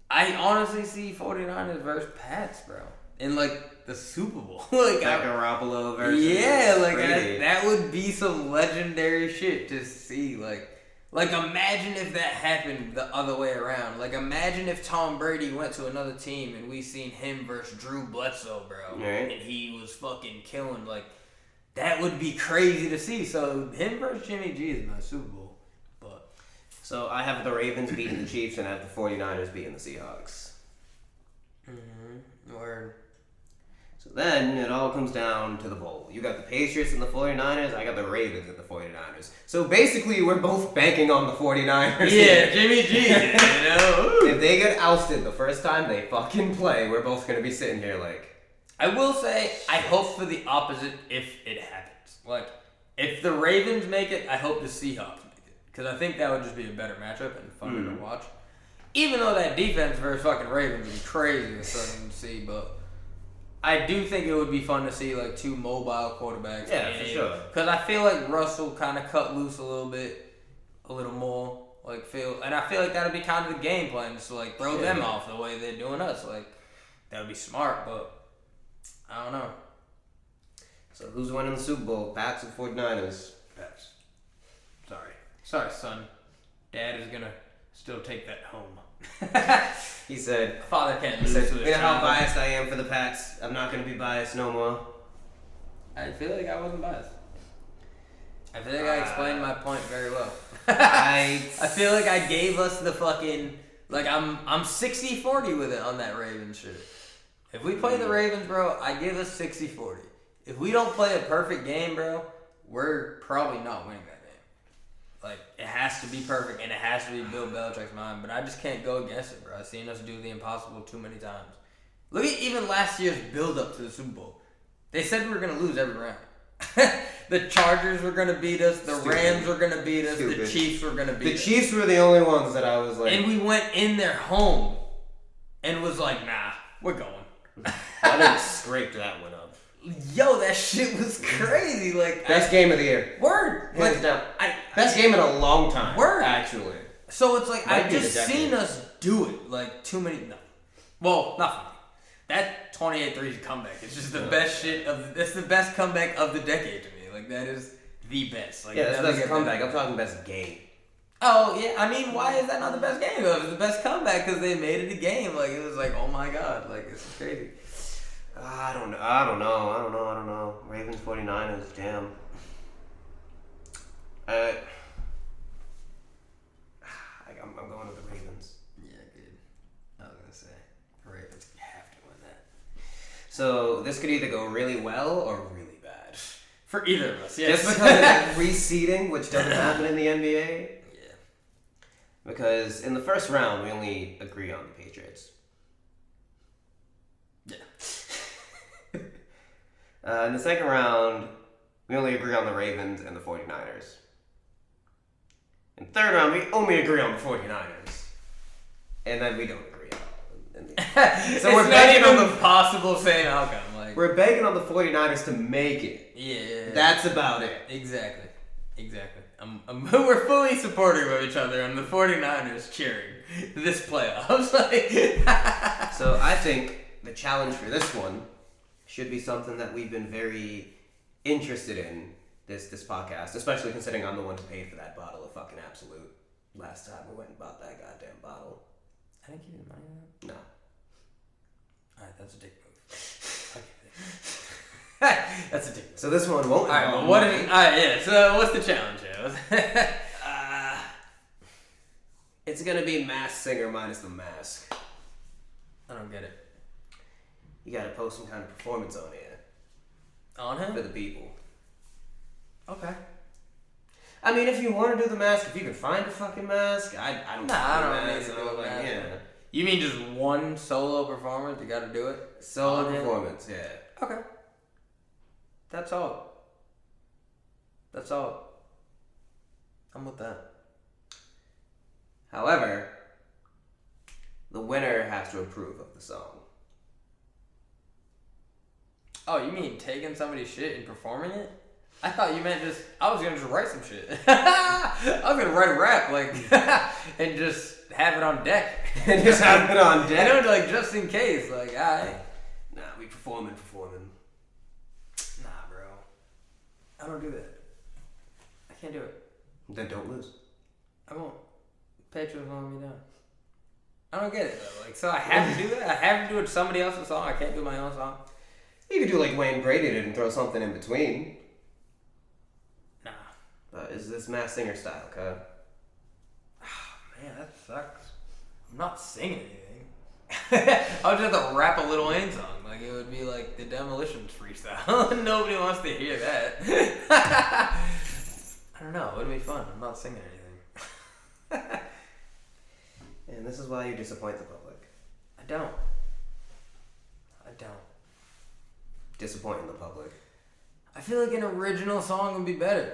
S1: I honestly see 49ers versus Pats, bro. In, like, the Super Bowl. Like,
S3: Garoppolo versus
S1: that would be some legendary shit to see. Like, imagine if that happened the other way around. Like, imagine if Tom Brady went to another team and we seen him versus Drew Bledsoe, bro.
S3: Right.
S1: And he was fucking killing. Like, that would be crazy to see. So, him versus Jimmy G is my Super Bowl. But
S3: so, I have the Ravens beating the Chiefs and I have the 49ers beating the Seahawks.
S1: Word.
S3: So then it all comes down to the bowl. You got the Patriots and the 49ers, I got the Ravens and the 49ers. So basically we're both banking on the 49ers.
S1: Yeah, Jimmy G, you know?
S3: If they get ousted the first time they fucking play, we're both going to be sitting here like...
S1: I will say, I hope for the opposite if it happens. Like, if the Ravens make it, I hope the Seahawks make it. Because I think that would just be a better matchup and funner to watch. Even though that defense versus fucking Ravens would be crazy to see, but... I do think it would be fun to see, like, two mobile quarterbacks.
S3: Yeah, for sure.
S1: Because I feel like Russell kind of cut loose a little more. And I feel like that would be kind of the game plan, just to, like, throw them off the way they're doing us. Like, that would be smart, but I don't know.
S3: So who's winning the Super Bowl, Pats or 49ers?
S1: Pats. Sorry, son. Dad is gonna still take that home.
S3: He said,
S1: Father can't lose to his
S3: you know how
S1: child.
S3: biased I am for the Pats? I'm not going to be biased no more.
S1: I feel like I wasn't biased. I feel like I explained my point very well.
S3: I
S1: feel like I gave us the fucking... Like, I'm 60-40 with it on that Ravens shit. If we play the Ravens, bro, I give us 60-40. If we don't play a perfect game, bro, we're probably not winning that game. Like, it has to be perfect, and it has to be Bill Belichick's mind, but I just can't go against it, bro. I've seen us do the impossible too many times. Look at even last year's build-up to the Super Bowl. They said we were going to lose every round. The Chargers were going to beat us, the Rams were going to beat us, the Chiefs were going to beat us.
S3: The Chiefs were the only ones that I was like...
S1: And we went in their home and was like, nah, we're going.
S3: I didn't scrape that one up.
S1: Yo, that shit was crazy. Like,
S3: Best game of the year.
S1: Word.
S3: Hands down. Best game in a long time.
S1: Word.
S3: Actually.
S1: So it's like,
S3: Might
S1: I've
S3: be
S1: just
S3: the decade.
S1: seen us do it. Like, too many. No. Well, not for me. That 28-3 comeback is just the best shit of. That's the best comeback of the decade to me. Like, that is the best. Like,
S3: Yeah, that's the
S1: nothing
S3: best
S1: gets
S3: comeback.
S1: better.
S3: I'm talking best game.
S1: Oh, yeah. I mean, why is that not the best game, though? It's the best comeback because they made it a game. Like, it was like, oh my God. Like, this is crazy.
S3: I don't know. Ravens 49ers, damn. I'm going with the Ravens.
S1: Yeah, good. I was gonna say Ravens have to win that.
S3: So this could either go really well or really bad.
S1: For either of us, yes.
S3: Just because of reseeding, which doesn't happen in the NBA.
S1: Yeah.
S3: Because in the first round, we only agree on the Patriots.
S1: Yeah.
S3: In the second round, we only agree on the Ravens and the 49ers. In the third round, we only agree on the 49ers. And then we don't agree on them.
S1: So we're not even possible same outcome. Like,
S3: we're begging on the 49ers to make it.
S1: yeah.
S3: That's about it.
S1: Exactly. We're fully supportive of each other and the 49ers cheering this playoffs. Like,
S3: So I think the challenge for this one should be something that we've been very interested in this podcast, especially considering I'm the one who paid for that bottle of fucking Absolute last time we went and bought that goddamn bottle.
S1: I didn't give you money on that.
S3: No.
S1: Alright, that's a dick move. That's a dick move.
S3: So this one won't.
S1: Alright, well, alright, yeah. So what's the challenge here?
S3: It's gonna be Masked Singer minus the mask.
S1: I don't get it.
S3: You gotta post some kind of performance on here
S1: On him?
S3: for the people.
S1: Okay.
S3: I mean, if you want to do the mask, if you can find a fucking mask, I don't.
S1: Nah, I don't
S3: know
S1: need to do a mask.
S3: Yeah.
S1: You mean just one solo performance? You gotta do it?
S3: Solo performance, yeah.
S1: Okay. That's all. That's all. I'm with that.
S3: However, the winner has to approve of the song.
S1: Oh, you mean taking somebody's shit and performing it? I thought you meant I was gonna just write some shit. I was gonna write a rap, like, and just have it on deck.
S3: And just have it on deck?
S1: You know, like, just in case, like, alright.
S3: Nah, we performing.
S1: Nah, bro. I don't do that. I can't do it.
S3: Then don't lose.
S1: I won't. Patrons won't let me down. I don't get it, though. Like, so I have to do that? I have to do it somebody else's song? I can't do my own song?
S3: You could do like Wayne Brady did and throw something in between.
S1: Nah.
S3: Is this Masked Singer style, okay?
S1: Oh, man, that sucks. I'm not singing anything. I would just have to rap a Lil Wayne song. Like, it would be like the Demolitions freestyle. Nobody wants to hear that. I don't know. It would be fun. I'm not singing anything.
S3: And this is why you disappoint the public.
S1: I don't.
S3: Disappointing the public.
S1: I feel like an original song would be better.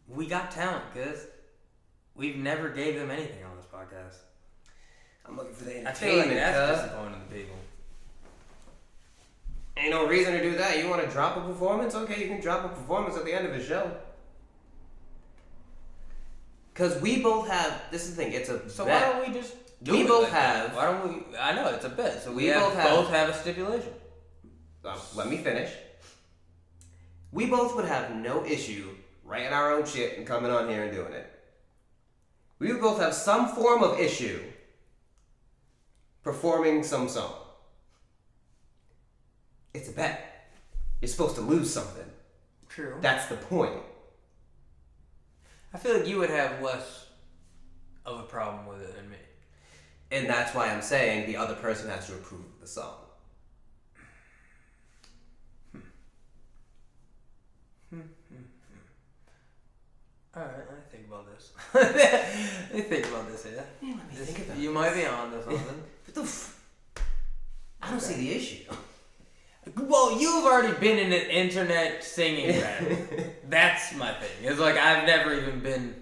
S1: We got talent, cuz. We've never gave them anything on this podcast.
S3: I'm looking for the
S1: I feel like
S3: entertainment,
S1: that's disappointing to people.
S3: Ain't no reason to do that. You want to drop a performance? Okay, you can drop a performance at the end of a show. Because we both have... This is the thing. It's a
S1: So
S3: bet.
S1: why don't we just do
S3: We
S1: it
S3: both
S1: like that?
S3: have...
S1: Why don't we... I know, it's a bet. So
S3: We
S1: we
S3: both
S1: both
S3: have-
S1: have a stipulation.
S3: Let me finish. We both would have no issue writing our own shit and coming on here and doing it. We would both have some form of issue performing some song. It's a bet. You're supposed to lose something.
S1: True.
S3: That's the point.
S1: I feel like you would have less of a problem with it than me.
S3: And that's why I'm saying the other person has to approve of the song.
S1: Alright, let me think about this. Let me think about this, yeah?
S3: Yeah, let me think about
S1: You might be on to something.
S3: I don't see the issue.
S1: Well, you've already been in an internet singing battle. That's my thing. It's like I've never even been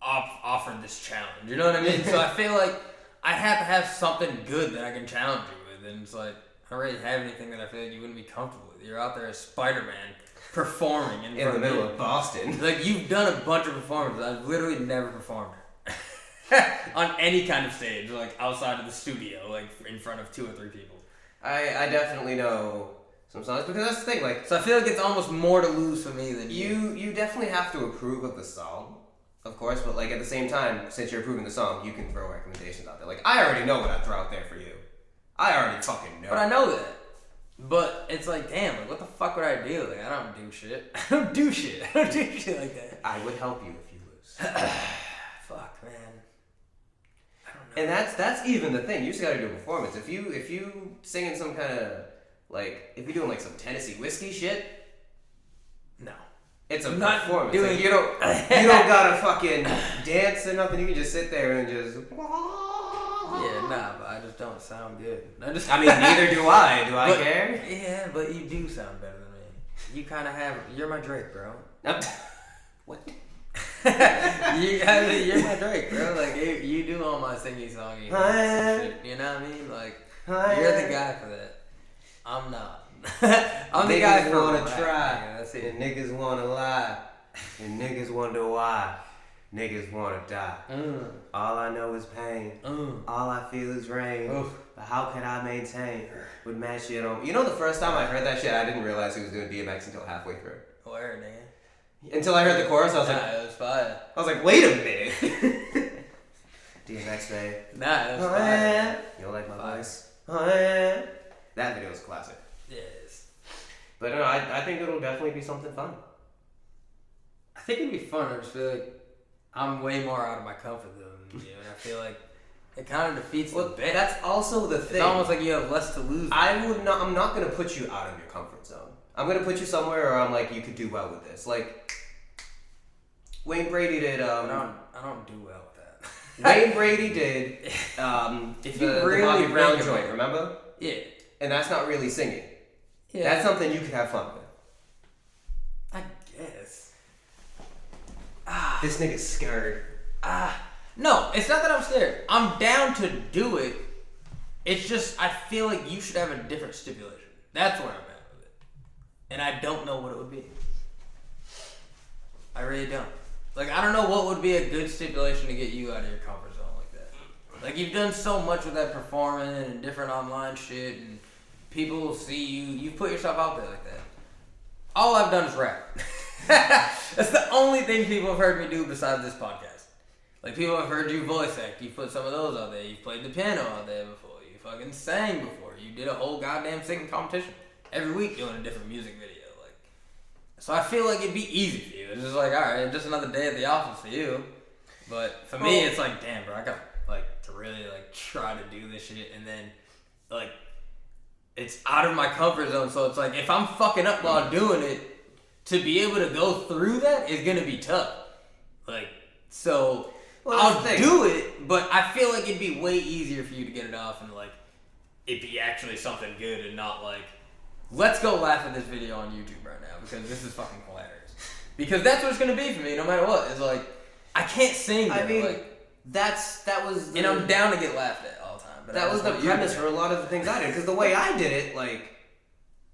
S1: offered this challenge. You know what I mean? So I feel like I have to have something good that I can challenge you with. And it's like, I don't really have anything that I feel like you wouldn't be comfortable with. You're out there as Spider-Man performing in
S3: In the middle
S1: people.
S3: of Boston.
S1: Like, you've done a bunch of performances. I've literally never performed on any kind of stage, like outside of the studio, like in front of 2 or 3 people.
S3: I definitely know some songs because that's the thing. Like,
S1: So I feel like it's almost more to lose for me than
S3: you definitely have to approve of the song, of course. But like at the same time, since you're approving the song, you can throw recommendations out there. Like I already know what I throw out there for you. I already fucking know.
S1: But I know that. But it's like, damn, like, what the fuck would I do? Like, I don't do shit. I don't do shit like that.
S3: I would help you if you lose.
S1: Fuck, man. I don't know.
S3: And that's even the thing. You just gotta do a performance. If you singing some kind of like if you're doing like some Tennessee whiskey shit,
S1: No.
S3: it's a
S1: Not
S3: performance.
S1: doing-
S3: Like, you don't gotta fucking dance or nothing. You can just sit there and just.
S1: Yeah, nah, but I just don't sound good.
S3: I mean, neither do I. Do I
S1: But-
S3: care?
S1: Yeah, but you do sound better than me. You kind of have. You're my Drake, bro.
S3: What?
S1: You're my Drake, bro. Like you do all my singy songy shit. You know what I mean? Like you're the guy for that. I'm not. I'm the guy for
S3: wanna
S1: rap.
S3: try.
S1: Yeah, that's it.
S3: And niggas wanna lie. And niggas wonder why. Niggas wanna die. All I know is pain. All I feel is rain.
S1: Oof.
S3: But how can I maintain with mad shit on? You know, the first time I heard that shit, I didn't realize he was doing DMX until halfway through.
S1: Where, nigga?
S3: Until I heard the chorus, I was
S1: Nah,
S3: like,
S1: it was fire.
S3: wait a minute. DMX, man.
S1: Nah, it was fire.
S3: You don't like my
S1: Fire.
S3: voice? That video was a classic.
S1: Yes.
S3: But no, I think it'll definitely be something fun.
S1: I think it'd be fun. I just feel like I'm way more out of my comfort zone than you, and I feel like it kind of defeats the bet.
S3: That's also the thing.
S1: It's almost like you have less to lose.
S3: I'm not gonna put you out of your comfort zone. I'm gonna put you somewhere where I'm like, you could do well with this. Like Wayne Brady did.
S1: I don't do well with that.
S3: Wayne Brady did
S1: If you
S3: the
S1: really
S3: Bobby
S1: think
S3: Brown
S1: about
S3: joint,
S1: it.
S3: remember?
S1: Yeah.
S3: And that's not really singing.
S1: Yeah.
S3: That's something you could have fun with.
S1: I guess.
S3: This nigga's scared.
S1: No, it's not that I'm scared. I'm down to do it. It's just I feel like you should have a different stipulation. That's where I'm at with it. And I don't know what it would be. I really don't. Like, I don't know what would be a good stipulation to get you out of your comfort zone like that. Like, you've done so much with that performing and different online shit, and people will see you. You've put yourself out there like that. All I've done is rap. That's the only thing people have heard me do besides this podcast. Like, people have heard you voice act. You put some of those out there. You've played the piano out there before. You fucking sang before. You did a whole goddamn singing competition. Every week doing a different music video. Like, so I feel like it'd be easy for you. It's just like, alright, just another day at the office for you. But for me, it's like, damn, bro, I got like to really like try to do this shit, and then like it's out of my comfort zone. So it's like if I'm fucking up while doing it, to be able to go through that is gonna be tough. Like, so I'll do it, but I feel like it'd be way easier for you to get it off and like it'd be actually something good and not like, let's go laugh at this video on YouTube right now because this is fucking hilarious. Because that's what it's gonna be for me, no matter what. It's like I can't sing.
S3: I mean,
S1: like,
S3: that was,
S1: and I'm down to get laughed at all the time. But
S3: that was the premise for a lot of the things I did. Because the way I did it, like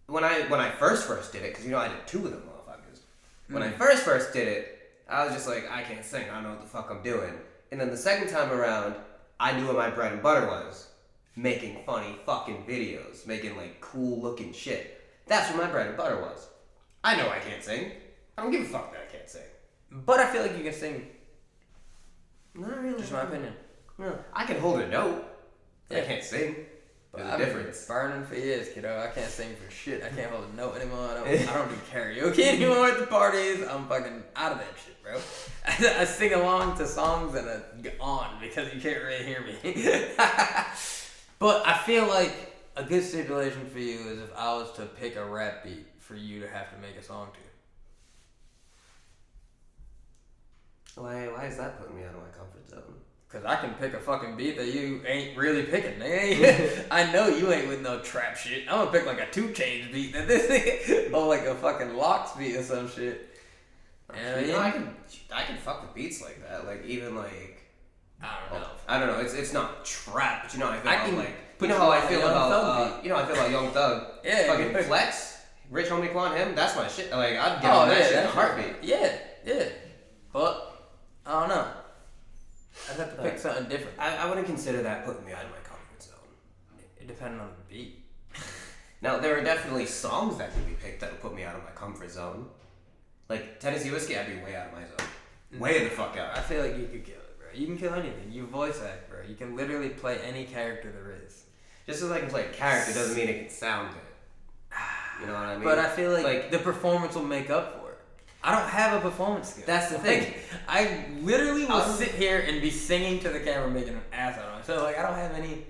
S3: when I first did it, because you know I did 2 of them motherfuckers. When I first did it, I was just like, I can't sing. I don't know what the fuck I'm doing. And then the second time around, I knew what my bread and butter was. Making funny fucking videos. Making like cool looking shit. That's what my bread and butter was. I know I can't sing. I don't give a fuck that I can't sing.
S1: But I feel like you can sing.
S3: Not really.
S1: Just my opinion.
S3: No. I can hold a note.
S1: Yeah.
S3: I can't sing. There's a difference.
S1: Burning for years, kiddo. I can't sing for shit. I can't hold a note anymore. I don't do karaoke anymore at the parties. I'm fucking out of that shit, bro. I sing along to songs and on because you can't really hear me. But I feel like a good stipulation for you is if I was to pick a rap beat for you to have to make a song to.
S3: Why is that putting me out of my comfort zone?
S1: Cause I can pick a fucking beat that you ain't really picking. I know you ain't with no trap shit. I'm gonna pick like a 2 Chainz beat that this or like a fucking Locks beat or some shit.
S3: You know, I can fuck with beats like that. Like even like I don't know. It's not trap, but you know I feel you know how I feel about Young Thug.
S1: Yeah,
S3: fucking Flex, Rich Homie Quan, him. That's my shit. Like I'd get on that shit in a heartbeat.
S1: Yeah. But I don't know. I'd have to pick something different.
S3: I wouldn't consider that putting me out of my comfort zone.
S1: It depends on the beat.
S3: Now, there are definitely songs that can be picked that would put me out of my comfort zone. Like Tennessee Whiskey, I'd be way out of my zone. Way the fuck out.
S1: I feel like you could kill it, bro. You can kill anything. You voice act, bro. You can literally play any character there is.
S3: Just because I can play a character doesn't mean it can sound good. You know what I mean?
S1: But I feel like the performance will make up for it. I don't have a performance skill.
S3: That's the thing.
S1: I literally will sit here and be singing to the camera making an ass out of myself. Like, I don't have any...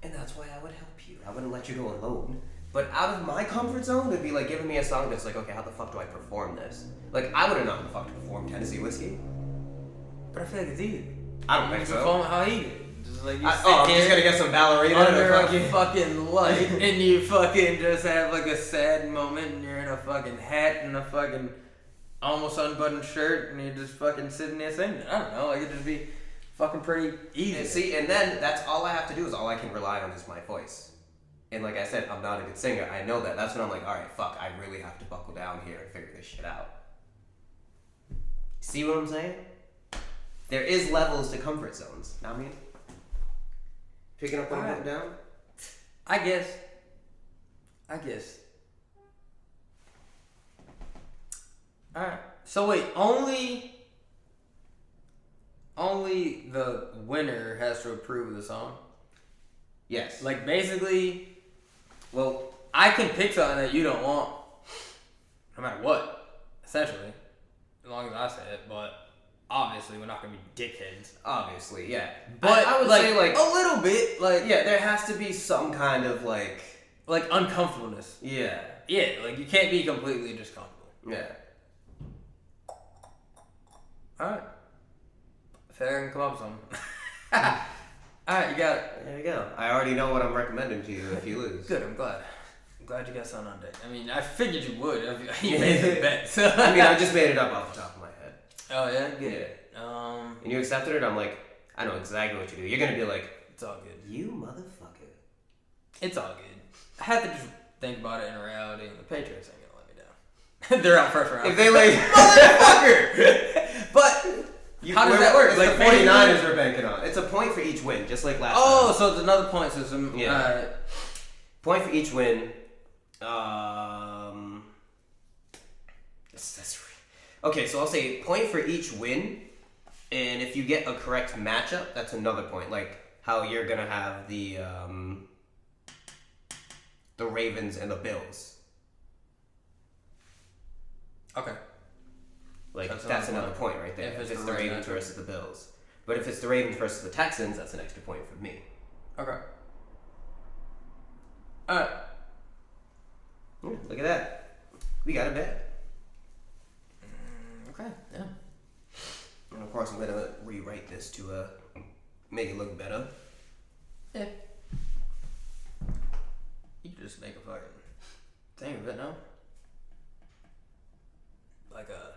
S3: And that's why I would help you. I wouldn't let you go alone. But out of my comfort zone, it'd be like giving me a song that's like, okay, how the fuck do I perform this? Like, I wouldn't know how the fuck to perform Tennessee Whiskey.
S1: But I feel like it's easy.
S3: I don't think so.
S1: Perform how he did. Just like you
S3: I'm just gonna get some ballerina
S1: under a fucking light and you fucking just have like a sad moment and you're in a fucking hat and a fucking almost unbuttoned shirt and you're just fucking sitting there singing. I don't know, like it'd just be fucking pretty easy.
S3: And see, and then that's all I have to do is all I can rely on is my voice. And like I said, I'm not a good singer. I know that. That's when I'm like, alright, fuck, I really have to buckle down here and figure this shit out. See what I'm saying? There is levels to comfort zones. Know what I mean? Picking up what I'm putting down?
S1: I guess. Alright. So wait, only the winner has to approve of the song?
S3: Yes.
S1: Like basically,
S3: well,
S1: I can pick something that you don't want, no matter what, essentially, as long as I say it, but obviously we're not going to be dickheads.
S3: Obviously, yeah.
S1: But
S3: I would say like
S1: a little bit, like...
S3: Yeah, there has to be some kind of like
S1: uncomfortableness.
S3: Yeah.
S1: Yeah, like you can't be completely just comfortable.
S3: Yeah.
S1: Alright. I feel like I can come up with something. Alright, you got it.
S3: There you go. I already know what I'm recommending to you if you lose.
S1: Good, I'm glad. I'm glad you got something on deck. I mean, I figured you would. You made the bet. So.
S3: I mean, I just made it up off the top of my head.
S1: Oh, yeah? Good.
S3: Yeah. And you accepted it? I'm like, I know exactly what you do. You're going to be like,
S1: it's all good.
S3: You motherfucker.
S1: It's all good. I had to just think about it in reality, and the Patriots ain't going to let me down. They're out first round.
S3: If they like...
S1: Motherfucker! But... how does that work?
S3: Like, the 49ers are banking on. It's a point for each win, just like last time.
S1: Oh, so it's another point system.
S3: Yeah. Point for each win. Okay, so I'll say point for each win, and if you get a correct matchup, that's another point. Like how you're gonna have the Ravens and the Bills.
S1: Okay.
S3: Like that's another point right there. If it's the Ravens versus the Bills. But if it's the Ravens versus the Texans, that's an extra point for me.
S1: Okay. Alright.
S3: Look at that. We got a bet.
S1: Okay, yeah.
S3: And of course I'm gonna rewrite this to make it look better.
S1: Yeah. You can just make a fucking thing of it now. Like a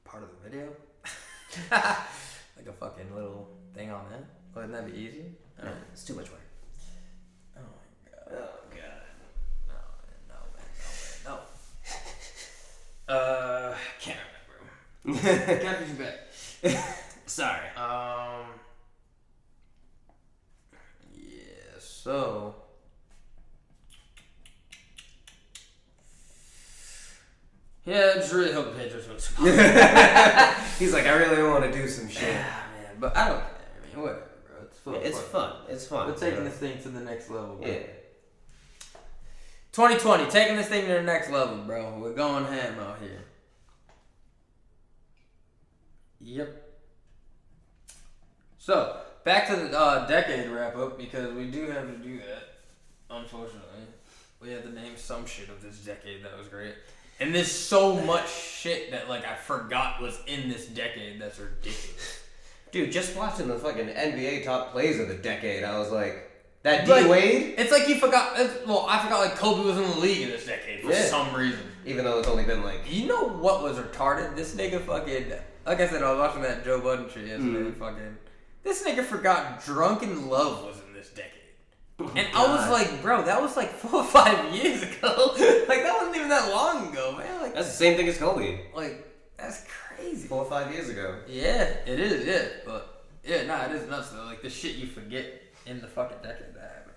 S1: part of the video. Like a fucking little thing on that. Wouldn't that be easy?
S3: No, it's too much work.
S1: Oh my god.
S3: Oh god.
S1: No. Can't remember. Can't be back.
S3: Sorry.
S1: Yeah, so yeah, I just really hope the Patriots win Super Bowl.
S3: He's like, I really want to do some shit.
S1: Yeah, man, but I don't care. I mean, whatever, bro. It's fun.
S3: It's fun. It's fun.
S1: We're taking this thing to the next level, bro.
S3: Yeah.
S1: 2020, taking this thing to the next level, bro. We're going ham out here. Yep. So, back to the decade wrap up, because we do have to do that, unfortunately. We had to name some shit of this decade that was great. And there's so much shit that, like, I forgot was in this decade that's ridiculous.
S3: Dude, just watching the fucking NBA top plays of the decade, I was like, that
S1: Like,
S3: D-Wade?
S1: It's like you forgot, well, I forgot, like, Kobe was in the league in this decade for some reason.
S3: Even though it's only been, like...
S1: You know what was retarded? This nigga fucking... Like I said, I was watching that Joe Budden shit yesterday. Fucking... This nigga forgot Drunken Love was in this decade. And I was like, bro, that was like 4 or 5 years ago. Like, that wasn't even that long ago, man. Like,
S3: That's the same thing as Kobe.
S1: Like, that's crazy.
S3: 4 or 5 years ago.
S1: Yeah, it is, yeah. But, yeah, nah, it is nuts, though. Like, the shit you forget in the fucking decade that happened.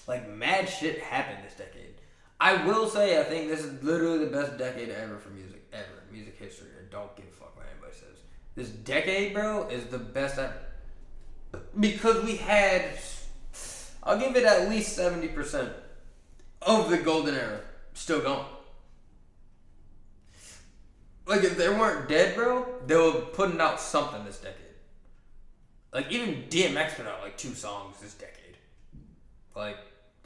S1: Like, mad shit happened this decade. I will say, I think this is literally the best decade ever for music, ever. Music history. I don't give a fuck what anybody says. This decade, bro, is the best ever. Because we had... I'll give it at least 70% of the golden era still going. Like, if they weren't dead, bro, they were putting out something this decade. Like, even DMX put out, like, 2 songs this decade. Like,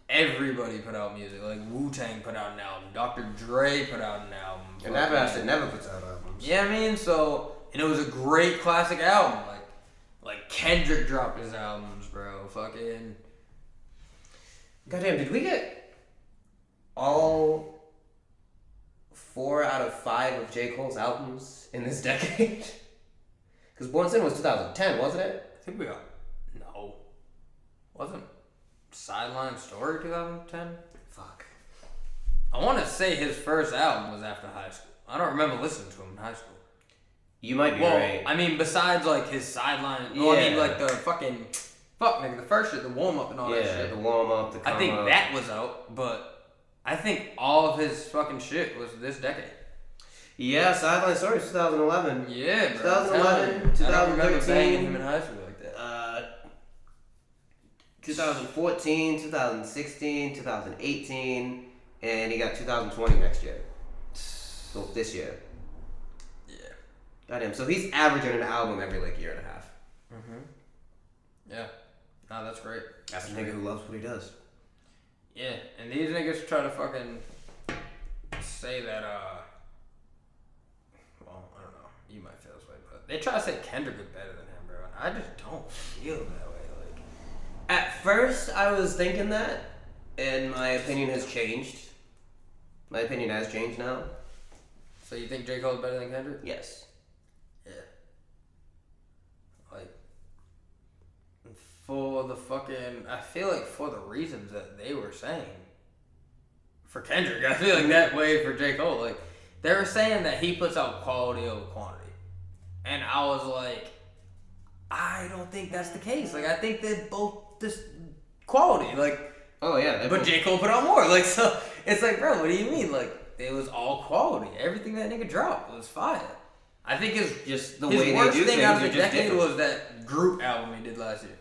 S1: everybody put out music. Like, Wu-Tang put out an album. Dr. Dre put out an album.
S3: And that bastard never puts out albums.
S1: Yeah, I mean, so... And it was a great classic album. Like Kendrick dropped his albums, bro. Fucking...
S3: Goddamn, did we get all 4 out of 5 of J. Cole's albums in this decade? Because Born Sin was 2010, wasn't it?
S1: I think we got... No. Wasn't Sideline Story 2010?
S3: Fuck.
S1: I want to say his first album was after high school. I don't remember listening to him in high school.
S3: You might be right.
S1: I mean, besides, like, his Sideline... Yeah. Well, I mean, like, the fucking... Fuck, nigga, the first shit, the warm-up and all that shit.
S3: Yeah, the warm-up, the come
S1: I think
S3: up.
S1: that was out, but I think all of his fucking shit was this decade.
S3: Yeah, Sideline Story was 2011.
S1: Yeah, bro.
S3: 2011, 2013.
S1: I don't remember banging him in high school like that.
S3: 2014, 2016, 2018, and he got 2020 next year. So this year.
S1: Yeah.
S3: Goddamn, so he's averaging an album every, like, year and a half.
S1: Mm-hmm. Yeah. No, that's great.
S3: That's a nigga who loves what he does.
S1: Yeah, and these niggas try to fucking say that, well, I don't know. You might feel this way, but they try to say Kendrick is better than him, bro. I just don't feel that way. Like,
S2: at first, I was thinking that, and my opinion has changed. My opinion has changed now.
S1: so you think J. Cole's better than Kendrick?
S2: Yes.
S1: Yeah. Like, for the fucking, I feel like for the reasons that they were saying. For Kendrick, I feel like that way for J. Cole. Like, they were saying that he puts out quality over quantity. And I was like, I don't think that's the case. Like, I think they're both this quality. Like,
S2: Oh yeah.
S1: but J. Cole put out more. Like, so it's like, bro, what do you mean? Like, it was all quality. Everything that nigga dropped was fire. I think his
S2: just the
S1: his
S2: way they
S1: worst
S2: do
S1: thing
S2: things
S1: out of
S2: are
S1: the
S2: just
S1: decade
S2: different.
S1: was that group album he did last year.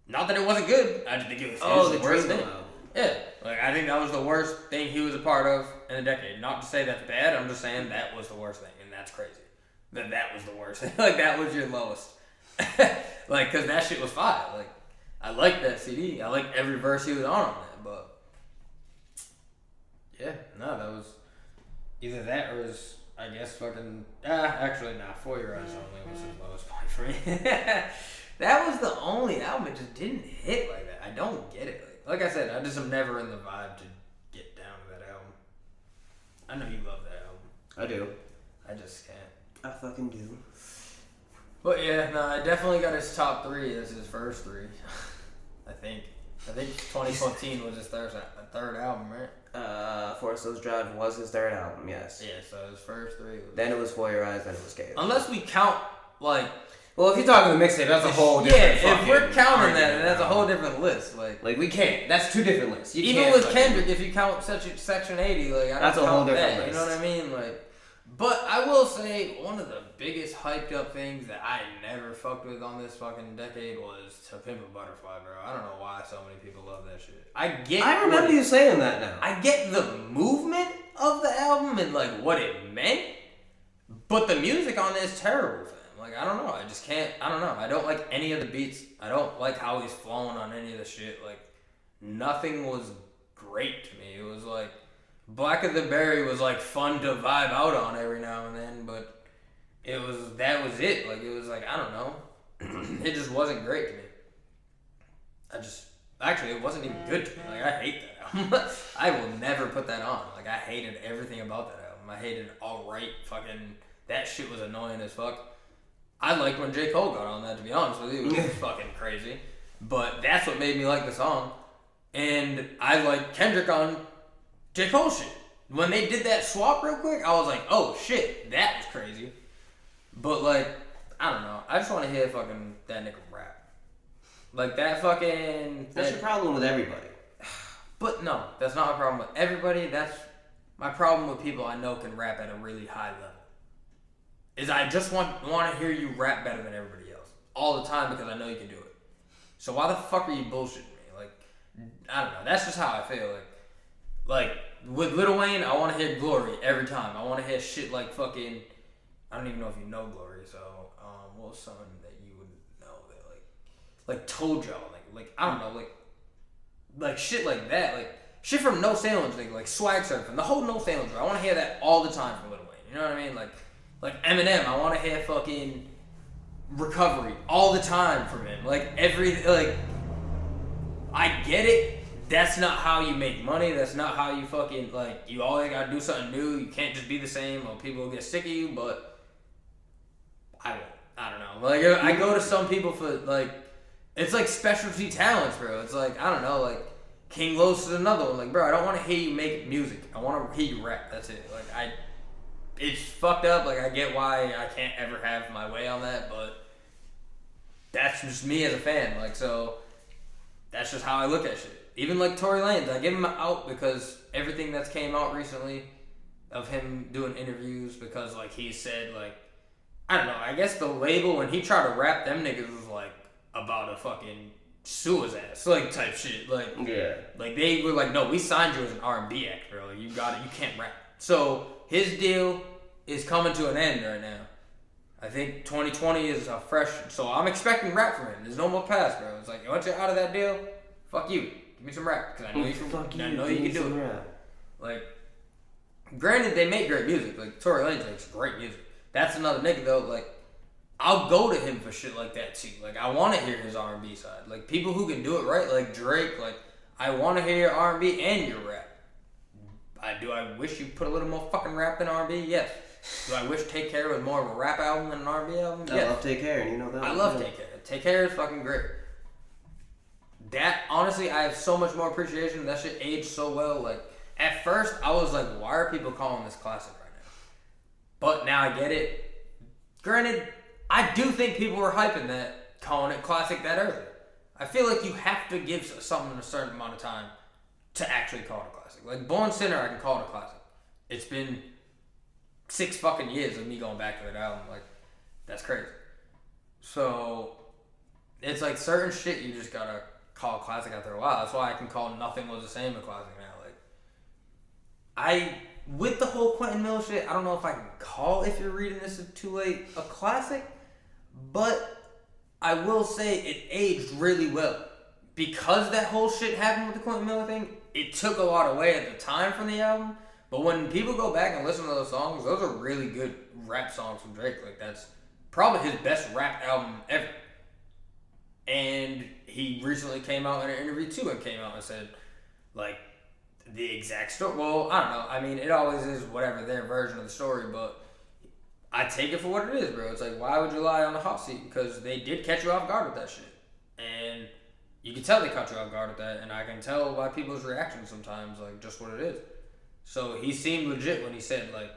S1: Not that it wasn't good. I just think it was, the worst thing. Yeah, like I think that was the worst thing he was a part of in the decade. Not to say that's bad. I'm just saying that was the worst thing, and that's crazy. That was the worst thing. Like that was your lowest. Like, cause that shit was fire. Like, I like that CD. I like every verse he was on that. But yeah, no, that was either that or his. I guess fucking. Actually, nah. For Your Eyes Only was his lowest point for me. That was the only album. It just didn't hit like that. I don't get it. Like I said, I just am never in the vibe to get down to that album. I know you love that album.
S2: I do.
S1: I just can't.
S2: I fucking do.
S1: But yeah, no, I definitely got his top 3 as his first 3. I think 2014 was his third album, right?
S2: Forest Hills Drive was his third album, yes.
S1: Yeah, so his first 3 was...
S2: Then it was For Your Eyes, then it was Chaos.
S1: Unless we count, like...
S2: Well, if you're talking the mixtape, that's a whole different
S1: Yeah, if we're
S2: fucking
S1: counting that,
S2: argument
S1: then that's a
S2: now.
S1: whole different list. Like
S2: we can't. That's 2 different lists. You
S1: even
S2: can't
S1: with
S2: fucking-
S1: Kendrick, if you count Section 80, like I
S2: That's
S1: don't
S2: a whole
S1: count
S2: different
S1: that. You know
S2: list.
S1: what I mean? Like, but I will say one of the biggest hyped up things that I never fucked with on this fucking decade was To Pimp a Butterfly, bro. I don't know why so many people love that shit.
S2: I remember you saying that now.
S1: I get the movement of the album and like what it meant, but the music on this is terrible, fam. Like, I don't know. I just can't. I don't know. I don't like any of the beats. I don't like how he's flowing on any of the shit. Like, nothing was great to me. It was like Black of the Berry was like fun to vibe out on every now and then, but that was it. Like, it was like, I don't know. It just wasn't great to me. Actually, it wasn't even good to me. Like, I hate that album. I will never put that on. Like, I hated everything about that album. I hated Alright fucking, that shit was annoying as fuck. I liked when J. Cole got on that, to be honest with you. It was fucking crazy. But that's what made me like the song. And I like Kendrick on J. Cole shit. When they did that swap real quick, I was like, oh shit, that was crazy. But like, I don't know. I just want to hear fucking that nigga rap. Like that fucking...
S2: That's your problem with everybody.
S1: But no, that's not my problem with everybody. That's my problem with people I know can rap at a really high level. Is I just want to hear you rap better than everybody else all the time because I know you can do it. So why the fuck are you bullshitting me? Like, I don't know. That's just how I feel. Like with Lil Wayne, I want to hear Glory every time. I want to hear shit like fucking. I don't even know if you know Glory. So what was something that you would know that like Told Y'all like I don't know like shit like that like shit from No Sailings nigga like Swag Surfing the whole No Sailings. I want to hear that all the time from Lil Wayne. You know what I mean? Like Eminem, I want to hear fucking Recovery all the time from him. Like I get it. That's not how you make money. That's not how you fucking like. You always gotta do something new. You can't just be the same, or people will get sick of you. But I don't know. Like I go to some people for like, it's like specialty talents, bro. It's like I don't know. Like King Los is another one. Like bro, I don't want to hear you make music. I want to hear you rap. That's it. Like it's fucked up. Like, I get why I can't ever have my way on that, but that's just me as a fan. Like, so that's just how I look at shit. Even like Tory Lanez, I give him out because everything that's came out recently of him doing interviews because, like, he said, like, I don't know, I guess the label, when he tried to rap them niggas was, like, about a fucking sue his ass, like, type shit. Like,
S2: yeah.
S1: Like, they were like, no, we signed you as an R&B act, bro. Like, you got it. You can't rap. So his deal is coming to an end right now. I think 2020 is a fresh... So I'm expecting rap from him. There's no more past, bro. It's like, once you're out of that deal, fuck you. Give me some rap. Because I know you can, I know you can do it.
S2: Rap.
S1: Like, granted, they make great music. Like, Tory Lanez makes great music. That's another nigga, though. Like, I'll go to him for shit like that too. Like, I want to hear his R&B side. Like, people who can do it right, like Drake, like, I want to hear your R&B and your rap. Do I wish you put a little more fucking rap than R&B? Yes. Do I wish Take Care was more of a rap album than an R&B album? Yes.
S3: I love Take Care, and you know that.
S1: I love Take Care. Take Care is fucking great. That, honestly, I have so much more appreciation. That shit aged so well. Like, at first, I was like, why are people calling this classic right now? But now I get it. Granted, I do think people were hyping that, calling it classic that early. I feel like you have to give something a certain amount of time to actually call it a classic. Like, Born Sinner, I can call it a classic. It's been 6 fucking years of me going back to that album. Like, that's crazy. So, it's like certain shit you just gotta call a classic after a while. That's why I can call Nothing Was the Same a classic now. Like, with the whole Quentin Miller shit, I don't know if I can call If You're Reading This Too Late a classic, but I will say it aged really well. Because that whole shit happened with the Quentin Miller thing, it took a lot away at the time from the album. But when people go back and listen to those songs, those are really good rap songs from Drake. Like, that's probably his best rap album ever. And he recently came out in an interview too and came out and said, like, the exact story. Well, I don't know. I mean, it always is whatever their version of the story, but I take it for what it is, bro. It's like, why would you lie on the hot seat? Because they did catch you off guard with that shit. And you can tell they caught you off guard with that, and I can tell by people's reactions sometimes, like, just what it is. So he seemed legit when he said, like,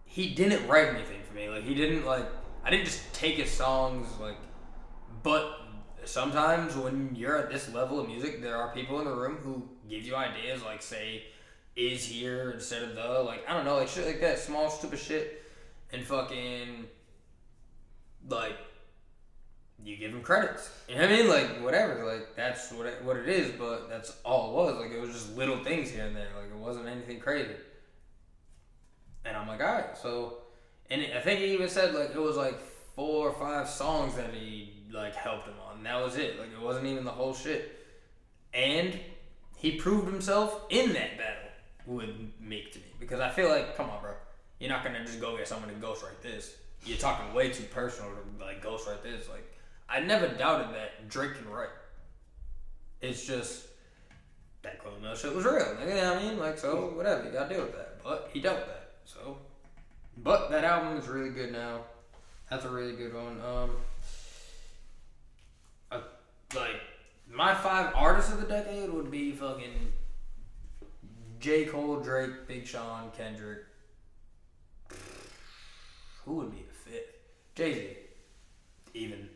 S1: he didn't write anything for me. Like, he didn't, like, I didn't just take his songs, like, but sometimes when you're at this level of music, there are people in the room who give you ideas, like, say, is here instead of the, like, I don't know, like, shit like that, small, stupid shit, and fucking, like, you give them credits. You know what I mean? Like, whatever, like, that's what it is, but that's all it was. Like, it was just little things here and there. Like, it wasn't anything crazy. And I'm like, alright, so, and I think he even said, like, it was, like, 4 or 5 songs that he, like, helped him on. And that was it. Like, it wasn't even the whole shit. And he proved himself in that battle with Meek to me. Because I feel like, come on, bro. You're not going to just go get someone to ghostwrite this. You're talking way too personal to, like, ghostwrite this. Like, I never doubted that Drake can write. It's just that Quentin Miller shit was real. Like, you know what I mean? Like, so, whatever. You got to deal with that. But he dealt with that. So, but that album is really good now. That's a really good one. Like, my 5 artists of the decade would be fucking J. Cole, Drake, Big Sean, Kendrick. Who would be the 5th? Jay-Z. Even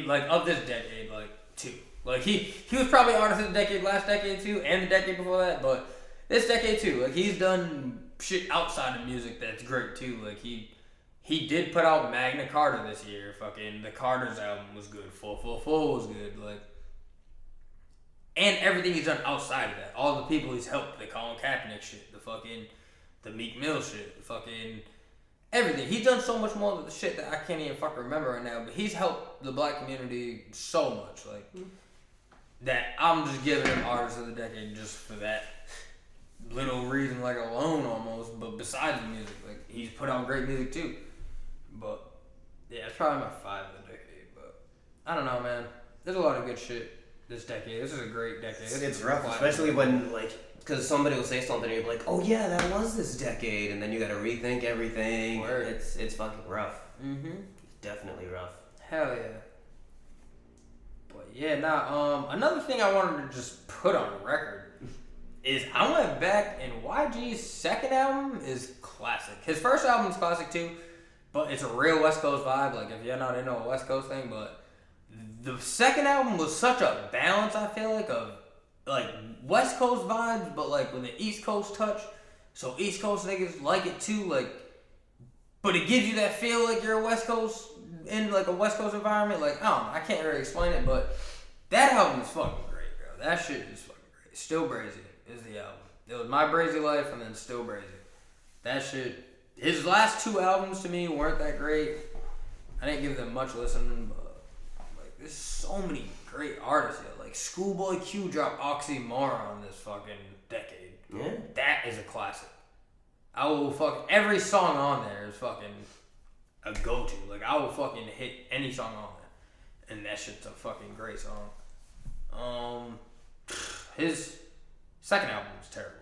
S1: like, of this decade, like, 2. Like, he was probably artist of the decade last decade too, and the decade before that, but this decade too. Like, he's done shit outside of music that's great too. Like, he did put out Magna Carta this year. Fucking the Carter's album was good. Full was good. Like, and everything he's done outside of that. All the people he's helped. The Colin Kaepernick shit. The Meek Mill shit. The fucking everything. He's done so much more of the shit that I can't even fucking remember right now. But he's helped the black community so much. Like, that I'm just giving him artist of the decade just for that little reason, like, alone almost. But besides the music, like, he's put out great music too. But yeah, it's probably my 5 of the decade. But I don't know, man. There's a lot of good shit this decade. This is a great decade.
S3: It's rough, especially when, like, because somebody will say something and you're like, oh yeah, that was this decade, and then you gotta rethink everything.
S1: Word.
S3: It's fucking rough.
S1: Mm-hmm.
S3: It's definitely rough.
S1: Hell yeah. But yeah, another thing I wanted to just put on record is I went back and YG's second album is classic. His first album is classic too, but it's a real West Coast vibe. Like, if you're not into a West Coast thing, but the second album was such a balance, I feel like, of, like, West Coast vibes, but, like, with an East Coast touch. So East Coast niggas like it too, like, but it gives you that feel like you're a West Coast, in, like, a West Coast environment. Like, I don't know, I can't really explain it, but that album is fucking great, bro. That shit is fucking great. Still Brazy is the album. It was My Brazy Life and then Still Brazy. That shit, his last 2 albums to me weren't that great. I didn't give them much listen, but, like, there's so many great artists here. Like, Schoolboy Q dropped Oxymoron this fucking decade.
S3: Yeah.
S1: That is a classic. I will every song on there is fucking a go-to. Like, I will fucking hit any song on it. And that shit's a fucking great song. His second album was terrible.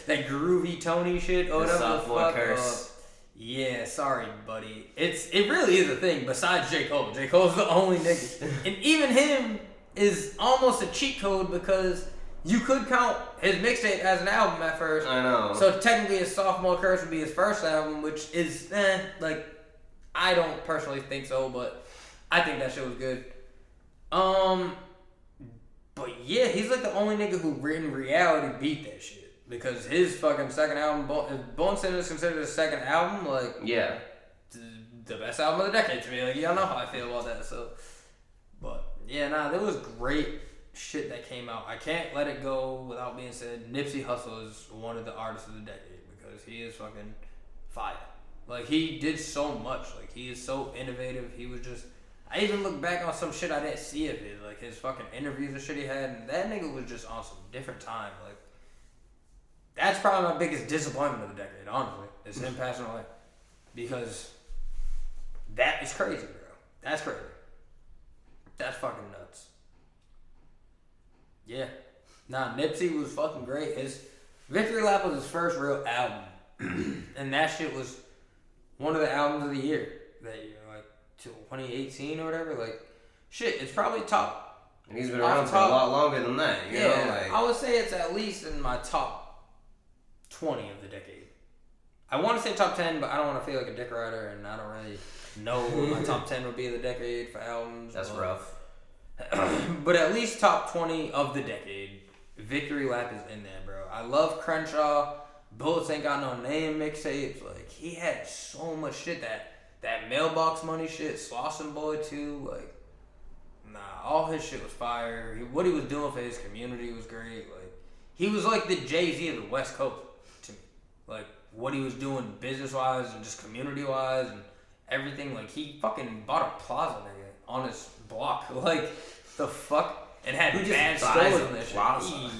S1: That groovy Tony shit. Oh,
S3: The
S1: whatever
S3: sophomore
S1: the fuck.
S3: curse.
S1: Yeah, sorry, buddy. It really is a thing. Besides J. Cole, J. Cole's the only nigga, and even him is almost a cheat code because you could count his mixtape as an album at first.
S3: I know.
S1: So technically, his sophomore curse would be his first album, which is like I don't personally think so, but I think that shit was good. But yeah, he's like the only nigga who in reality beat that shit. Because his fucking second album, if Bone Sin is considered his second album, like,
S3: yeah,
S1: the best album of the decade to me. Like, y'all know how I feel about that. So, but yeah, there was great shit that came out. I can't let it go without being said. Nipsey Hussle is one of the artists of the decade because he is fucking fire. Like, he did so much. Like, he is so innovative. He was just. I even look back on some shit I didn't see of his, like his fucking interviews and shit he had, and that nigga was just on some different time. Like, that's probably my biggest disappointment of the decade, honestly, is him passing away. Because that is crazy, bro. That's crazy. That's fucking nuts. Yeah. Nipsey was fucking great. His Victory Lap was his first real album. And that shit was one of the albums of the year that year. 2018 or whatever, like, shit, it's probably top.
S3: And he's been around for a lot longer than that, you know? Like,
S1: I would say it's at least in my top 20 of the decade. I want to say top 10, but I don't want to feel like a dick rider, and I don't really know what my top 10 would be of the decade for albums.
S3: That's rough.
S1: But at least top 20 of the decade, Victory Lap is in there, bro. I love Crenshaw. Bullets Ain't Got No Name mixtapes. Like, he had so much shit that Mailbox Money shit, Slauson Boy too, like, all his shit was fire. What he was doing for his community was great. Like, he was like the Jay-Z of the West Coast to me. Like, what he was doing business-wise and just community-wise and everything. Like, he fucking bought a plaza, nigga, on his block. Like, the fuck? And had mad stores on that shit.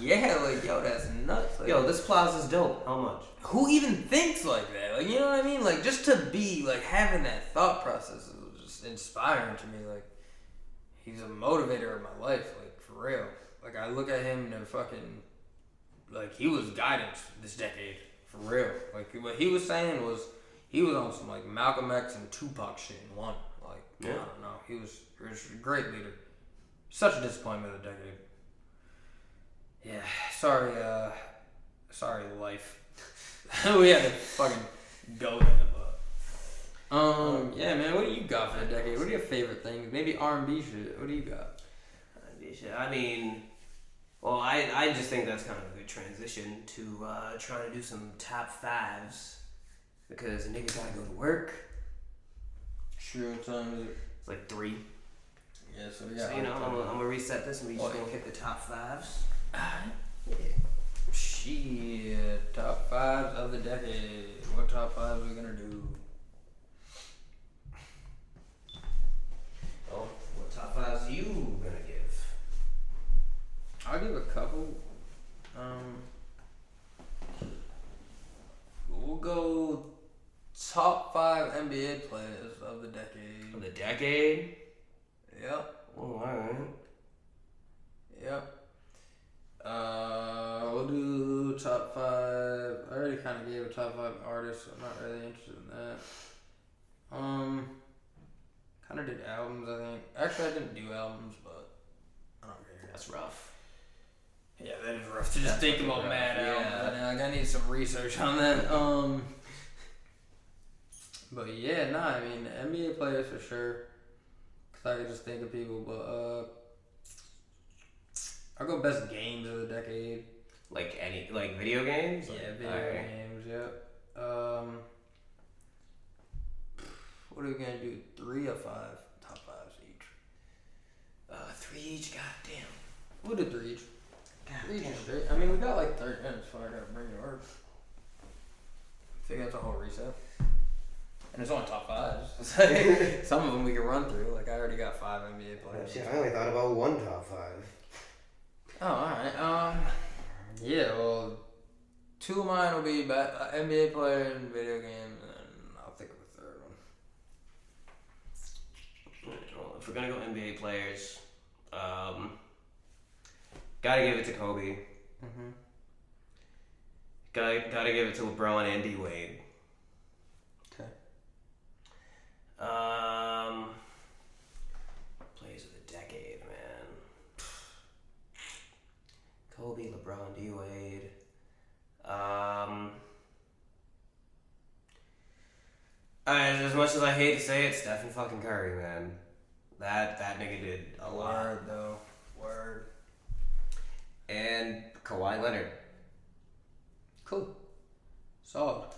S1: Yeah, like, yo, that's nuts. Like,
S3: yo, this plaza's dope. How much?
S1: Who even thinks like that? Like, you know what I mean? Like, just to be, like, having that thought process is just inspiring to me. Like, he's a motivator of my life, like, for real. Like, I look at him and fucking, like, he was guidance this decade, for real. Like, what he was saying was, he was on some, like, Malcolm X and Tupac shit in one. Like, yeah. I don't know. He was a great leader. Such a disappointment of the decade. Yeah, sorry, life. We had to fucking go there, but yeah, man. What do you got for the decade? What are your favorite things? Maybe R&B shit. What do you got?
S3: R&B shit. I mean, well, I just think that's kind of a good transition to trying to do some top fives because a nigga gotta go to work.
S1: Sure, what time is it?
S3: It's like 3.
S1: Yeah, so
S3: I'm gonna reset this and we just gonna hit the top fives. Yeah.
S1: Shit, top fives of the decade. What top fives are we gonna do?
S3: Oh, what top fives are you gonna give?
S1: I'll give a couple. We'll go top 5 NBA players of the decade.
S3: Of the decade?
S1: Yep.
S3: Oh, alright.
S1: Yep. We'll do top 5. I already kind of gave a top 5 artists, so I'm not really interested in that. Kind of did albums, I think. Actually, I didn't do albums, but I don't care.
S3: That's rough.
S1: Yeah, that is rough to just think about mad albums. Yeah. Like, I need some research on that. But yeah, I mean, NBA players for sure. Cause I could just think of people, but I'll go best games of the decade.
S3: Like video games?
S1: Yeah, video games, yep. What are we gonna do? 3 or 5? Top 5s each.
S3: 3 each, goddamn.
S1: We'll do 3 each.
S3: Goddamn.
S1: Straight. I mean, we got like 30 minutes before I gotta bring it to work. I think that's a whole reset. And it's only top 5s. Some of them we can run through. Like, I already got 5 NBA players.
S3: Shit, I only thought about 1 top 5.
S1: Oh, alright. Yeah, well, 2 of mine will be NBA player and video game, and then I'll think of a third one.
S2: we're gonna go NBA players, gotta give it to Kobe.
S1: Mm-hmm.
S2: Gotta give it to LeBron and D Wade.
S1: Okay.
S2: Players of the decade, man. Kobe, LeBron, D Wade. As much as I hate to say it, Stephen fucking Curry, man. That nigga did a lot.
S1: Word, though. Word.
S2: And Kawhi Leonard.
S1: Cool. Solid.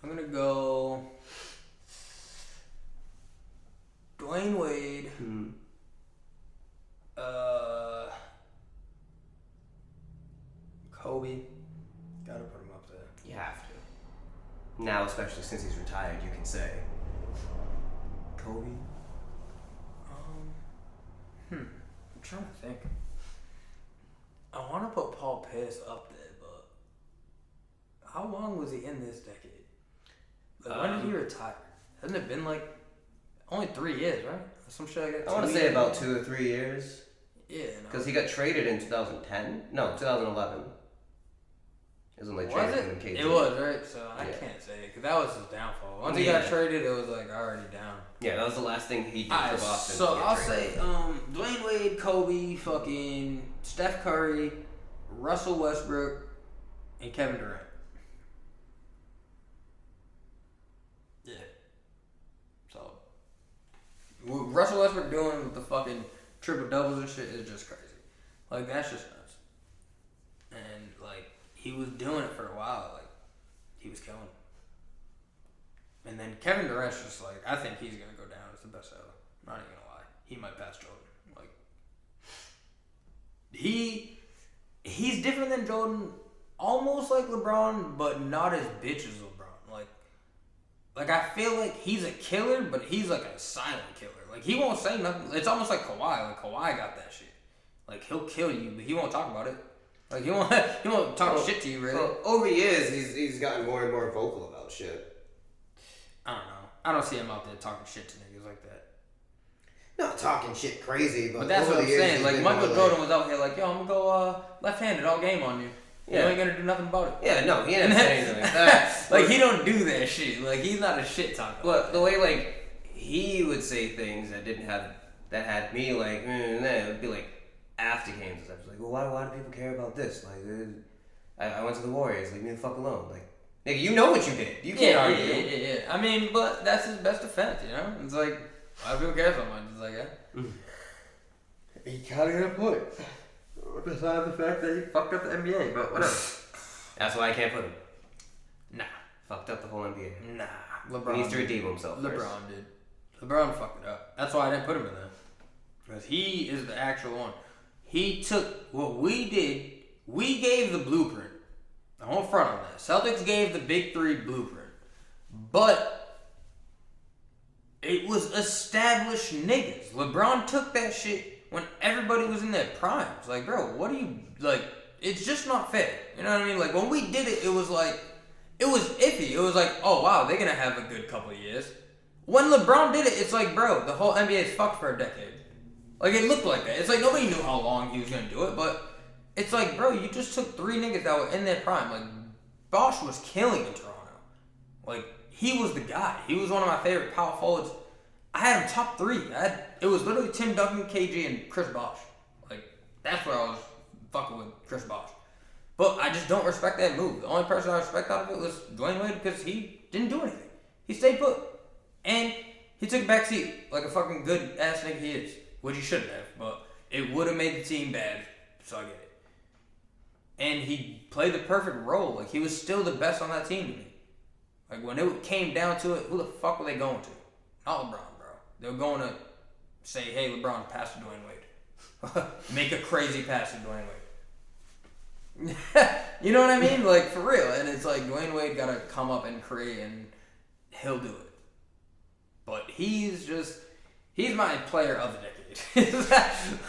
S1: I'm gonna go Dwayne Wade. Kobe. Gotta put him up there.
S2: You have to. Now, especially since he's retired, you can say Kobe.
S1: I'm trying to think. I want to put Paul Pierce up there, but how long was he in this decade? Like, when did he retire? Hasn't it been like only 3 years, right? Some shit like that.
S2: I want to say about 2 or 3 years.
S1: Yeah,
S2: Because he got traded in 2010. No, 2011. It was when they traded him in KG.
S1: It was, right? So I
S2: Yeah.
S1: can't say it because that was his downfall. Once he got traded, it was like already down.
S2: Yeah, that was the last thing he did for Boston.
S1: So I'll say Dwayne Wade, Kobe, fucking Steph Curry, Russell Westbrook, and Kevin Durant. Yeah. So what Russell Westbrook doing with the fucking triple doubles and shit is just crazy. Like, that's just nuts. And like, he was doing it for a while. Like, he was killing it. And then Kevin Durant's just like, I think he's gonna go down as the best ever. I'm not even gonna lie. He might pass Jordan. Like, he's different than Jordan, almost like LeBron, but not as bitch as LeBron. Like I feel like he's a killer, but he's like a silent killer. Like, he won't say nothing. It's almost like Kawhi. Like, Kawhi got that shit. Like, he'll kill you, but he won't talk about it. Like, he won't talk shit to you, really.
S2: Well, over years, he's gotten more and more vocal about shit.
S1: I don't know. I don't see him out there talking shit to niggas like that.
S2: Not talking shit crazy, but
S1: that's
S2: over
S1: what I'm
S2: the years,
S1: saying. Like,
S2: he's
S1: Michael
S2: been
S1: Jordan was out here like, yo, I'm gonna go left-handed all game on you.
S2: Yeah.
S1: You ain't gonna do nothing about it.
S2: Yeah, no, he didn't say anything like that.
S1: Like, he don't do that shit. Like, he's not a shit talker.
S2: But the way, like, he would say things that had me, like, it would be, like, after games. I was like, well, why do people care about this? Like, I went to the Warriors. Leave me the fuck alone. Like, nigga, you know what you did. You can't argue.
S1: Yeah. I mean, but that's his best defense, you know? It's like, why do people care so much? It's like, he kinda got a point. Besides the fact that he fucked up the NBA, but whatever.
S2: That's why I can't put him.
S1: Nah.
S2: Fucked up the whole NBA.
S1: Nah. LeBron
S2: He needs to redeem himself first.
S1: LeBron did. LeBron fucked it up. That's why I didn't put him in there. Because he is the actual one. He took what we did. We gave the blueprint. I won't front on that. Celtics gave the big three blueprint. But it was established niggas. LeBron took that shit when everybody was in their primes. Like, bro, what do you, like, it's just not fair. You know what I mean? Like, when we did it, it was like, it was iffy. It was like, oh, wow, they're going to have a good couple of years. When LeBron did it, it's like, bro, the whole NBA is fucked for a decade. Like, it looked like that. It's like, nobody knew how long he was going to do it, but it's like, bro, you just took 3 niggas that were in their prime. Like, Bosh was killing in Toronto. Like, he was the guy. He was one of my favorite power forwards. I had him top 3. It was literally Tim Duncan, KG, and Chris Bosh. Like, that's where I was fucking with Chris Bosh. But I just don't respect that move. The only person I respect out of it was Dwayne Wade because he didn't do anything. He stayed put. And he took a back seat like a fucking good ass nigga he is. Which he shouldn't have, but it would have made the team bad, so I get it. And he played the perfect role. Like, he was still the best on that team to me. Like, when it came down to it, who the fuck were they going to? Not LeBron, bro. They were going to say, hey, LeBron, pass to Dwayne Wade. Make a crazy pass to Dwayne Wade. You know what I mean? Like, for real. And it's like, Dwayne Wade got to come up and create, and he'll do it. But he's my player of the decade.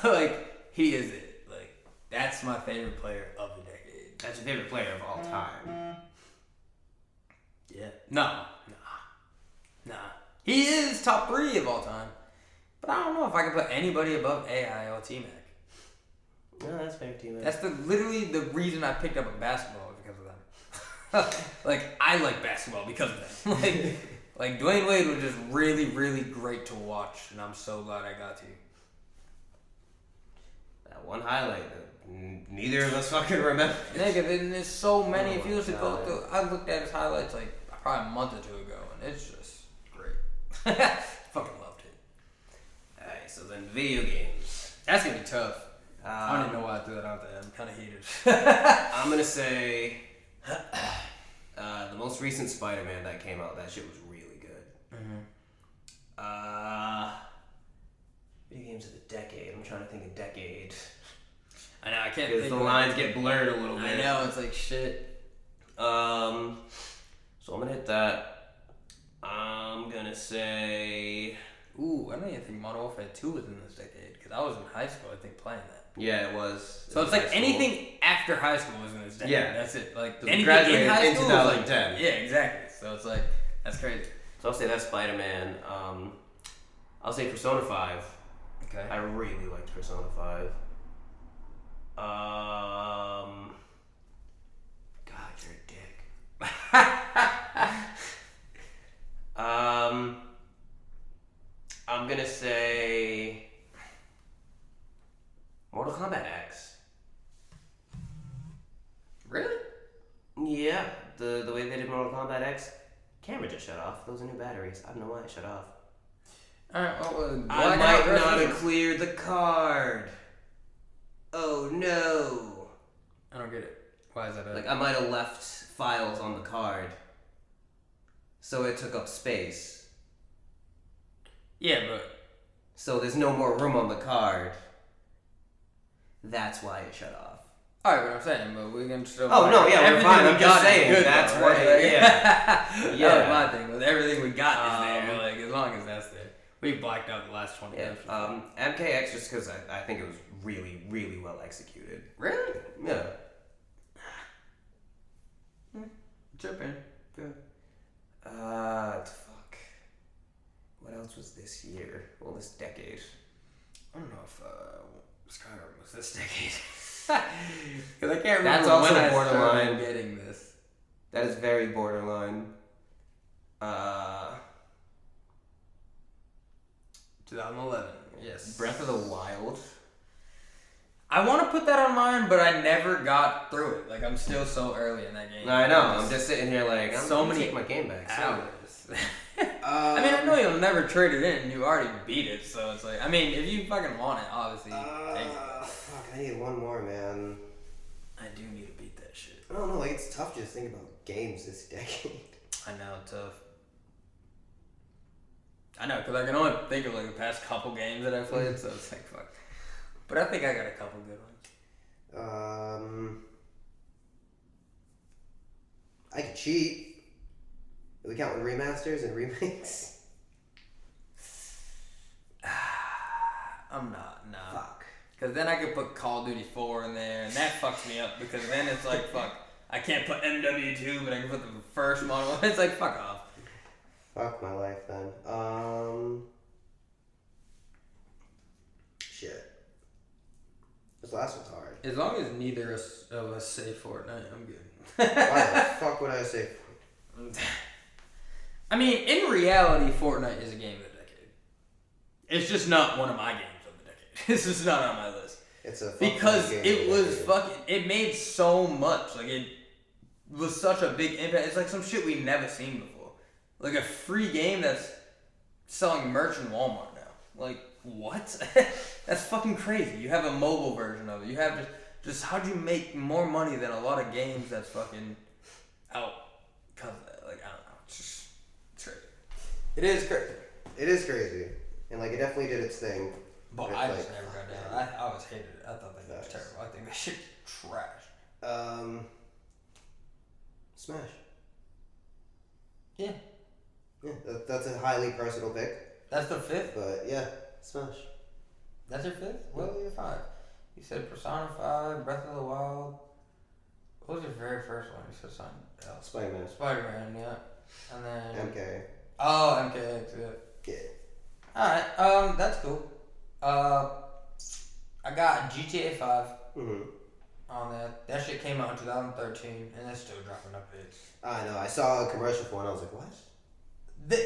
S1: Like, he is it. Like, that's my favorite player of the decade.
S2: That's your favorite player of all time.
S1: Yeah. Nah. He is top 3 of all time. But I don't know if I can put anybody above AI or T-Mac.
S2: No, that's fair, T-Mac.
S1: That's literally the reason I picked up a basketball because of them. Like, I like basketball because of them. Like Dwayne Wade was just really, really great to watch, and I'm so glad I got to.
S2: That one highlight that neither of us fucking remember.
S1: Nigga, there's so many.
S2: Oh
S1: if you just
S2: my
S1: go
S2: God.
S1: through, I looked at his highlights like probably a month or two ago, and it's just great. Fucking loved it.
S2: Alright, so then video games.
S1: That's gonna be tough. I don't even know why I threw that out there. I'm kind of heated.
S2: I'm gonna say the most recent Spider-Man that came out, that shit was really good. Video games of the decade. I'm trying to think of decade.
S1: I know, I can't
S2: Because
S1: think
S2: the
S1: of
S2: lines
S1: it.
S2: get blurred a little bit.
S1: I know, it's like shit.
S2: So I'm gonna hit that. I'm gonna say...
S1: Ooh, I don't even think Modern Warfare 2 was in this decade, because I was in high school, I think, playing that.
S2: Yeah, it was.
S1: So it's like anything after high school was in this decade.
S2: Yeah.
S1: That's it. Like
S2: So we
S1: anything
S2: graduated
S1: in high
S2: in
S1: school was like
S2: 2010.
S1: yeah, exactly. So it's like that's crazy.
S2: So I'll say that's Spider-Man. I'll say Persona 5.
S1: Okay.
S2: I really liked Persona 5. God, you're a dick. I'm gonna say Mortal Kombat X.
S1: Really?
S2: Yeah, the way they did Mortal Kombat X, camera just shut off. Those are new batteries. I don't know why it shut off.
S1: Alright, well,
S2: I might not have cleared the card. Oh no.
S1: I don't get it. Why is that bad?
S2: Like I might have left files on the card, so it took up space.
S1: yeah, but
S2: So there's no more room on the card. That's why it shut off.
S1: alright, but I'm saying, but we can still.
S2: Oh, no, yeah, we're
S1: everything
S2: fine.
S1: we
S2: I'm
S1: got
S2: just
S1: is
S2: saying,
S1: good,
S2: that's
S1: though,
S2: why-
S1: right? Like,
S2: yeah.
S1: That was my thing. With everything we got is there.
S2: Um,
S1: Like as long as that's there, we blacked out the last 20
S2: Yeah.
S1: minutes.
S2: MKX just because I think it was really, really well executed.
S1: Really?
S2: Yeah.
S1: Tripping.
S2: Good. Fuck. What else was this year? Well, this decade.
S1: I don't know if Skyrim was this decade. Because I can't remember
S2: That's also
S1: when I
S2: borderline.
S1: started getting this.
S2: That is very borderline.
S1: 2011. Yes.
S2: Breath of the Wild.
S1: I want to put that on mine, but I never got through it. Like I'm still so early in that game.
S2: I know. I'm just sitting here like I'm
S1: So
S2: gonna
S1: many
S2: take my game back. soon.
S1: hours. I mean, I know you'll never trade it in. You already beat it, so it's like. I mean, if you fucking want it, obviously, take it.
S3: Fuck, I need one more, man.
S1: I do need to beat that shit.
S3: I don't know, like, it's tough just thinking about games this decade.
S1: I know, tough. I know, because I can only think of like the past couple games that I played, so it's like, fuck. But I think I got a couple good ones.
S3: I could cheat. Do we count with remasters and remakes?
S1: I'm not, no.
S3: Fuck.
S1: Because then I could put Call of Duty 4 in there, and that fucks me up, because then it's like, fuck, I can't put MW2, but I can put the first model. It's like, fuck off.
S3: Fuck my life then. Shit. This last one's hard.
S1: As long as neither of us say Fortnite, I'm good.
S3: Why the fuck would I say?
S1: I mean, in reality, Fortnite is a game of the decade. It's just not one of my games of the decade. This is not on my list.
S3: It's a fucking
S1: Because
S3: game
S1: it
S3: of the
S1: was
S3: decade.
S1: fucking, it made so much. Like, it was such a big impact. It's like some shit we've never seen before. Like a free game that's selling merch in Walmart now. Like, what? That's fucking crazy. You have a mobile version of it. You have just how'd you make more money than a lot of games that's fucking out because of that? Like, I don't know. It's crazy. It is crazy.
S3: It is crazy. And, like, it definitely did its thing.
S1: But
S3: it's
S1: I just
S3: like,
S1: never got
S3: fuck,
S1: down.
S3: man.
S1: I always hated it. I thought that game was
S3: Facts.
S1: terrible. I think that shit's trash.
S3: Smash.
S1: Yeah.
S3: Yeah, that's a highly personal pick.
S1: That's the fifth?
S3: But, yeah, Smash.
S1: That's your fifth? What was your five? You said Persona 5, Breath of the Wild. What was your very first one? You said something else.
S3: Spider-Man.
S1: Spider-Man, yeah. And then...
S3: MK.
S1: Oh, MKX, yeah.
S3: Yeah.
S1: Alright, that's cool. I got GTA 5 on that. That shit came out in 2013, and it's still dropping updates.
S3: I know. I saw a commercial for it, and I was like, what?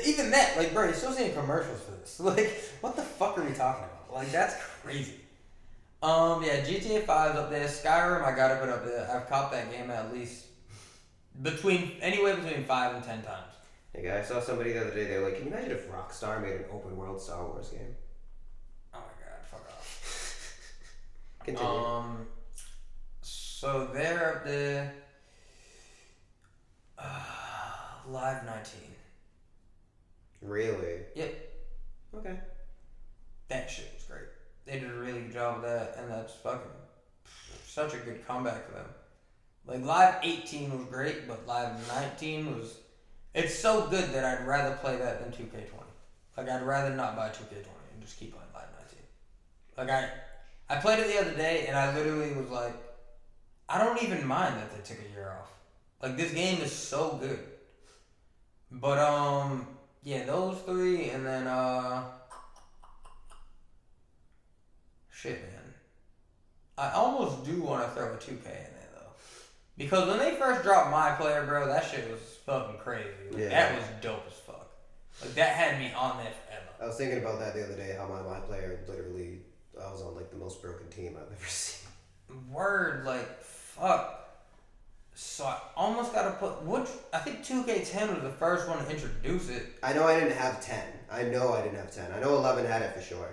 S1: Even that, like, bro, you're still seeing commercials for this. Like, what the fuck are we talking about? Like, that's crazy. Yeah, GTA 5's up there. Skyrim, I gotta put up there. I've copped that game at least anywhere between 5 and 10 times.
S3: Hey, guy, I saw somebody the other day, they were like, can you imagine if Rockstar made an open world Star Wars game?
S1: Oh my god, fuck off.
S3: Continue.
S1: So they're up there. Live 19.
S3: Really?
S1: Yep.
S3: Okay.
S1: That shit was great. They did a really good job of that, and that's fucking such a good comeback for them. Like, Live 18 was great, but Live 19 was... It's so good that I'd rather play that than 2K20. Like, I'd rather not buy 2K20 and just keep playing Live 19. Like, I played it the other day, and I literally was like, I don't even mind that they took a year off. Like, this game is so good. But, yeah, those three, and then, shit, man. I almost do want to throw a 2K in there, though. Because when they first dropped My Player, bro, that shit was fucking crazy. Like, that was dope as fuck. Like, that had me on there forever.
S3: I was thinking about that the other day, how my player literally, I was on, like, the most broken team I've ever seen.
S1: Word, like, fuck. So I almost got to put, I think 2K10 was the first one to introduce it.
S3: I know I didn't have 10. I know I didn't have 10. I know 11 had it for sure.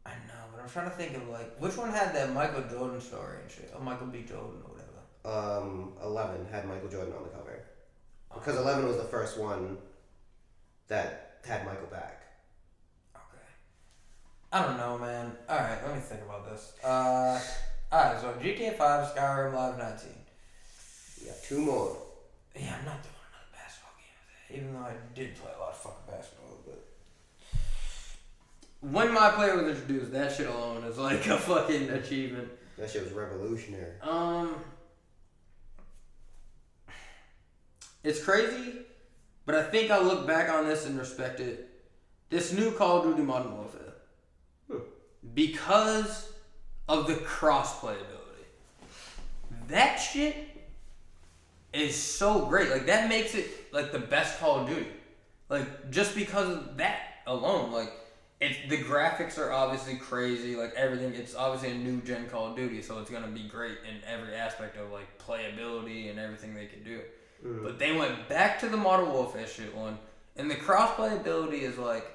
S1: I know, but I'm trying to think of, like, which one had that Michael Jordan story and shit? Or Michael B. Jordan or whatever.
S3: 11 had Michael Jordan on the cover. Because 11 was the first one that had Michael back.
S1: Okay. I don't know, man. Alright, let me think about this. Alright, so GTA 5, Skyrim, Live 19.
S3: You got 2 more.
S1: Yeah, I'm not doing another basketball game with that, even though I did play a lot of fucking basketball, but... When My Player was introduced, that shit alone is like a fucking achievement.
S3: That shit was revolutionary.
S1: It's crazy, but I think I'll look back on this and respect it. This new Call of Duty Modern Warfare. Because of the cross-play ability. That shit is so great. Like, that makes it, like, the best Call of Duty. Like, just because of that alone. Like, the graphics are obviously crazy. Like, everything. It's obviously a new-gen Call of Duty, so it's going to be great in every aspect of, like, playability and everything they can do. But they went back to the Modern Warfare shit one, and the cross-play ability is, like,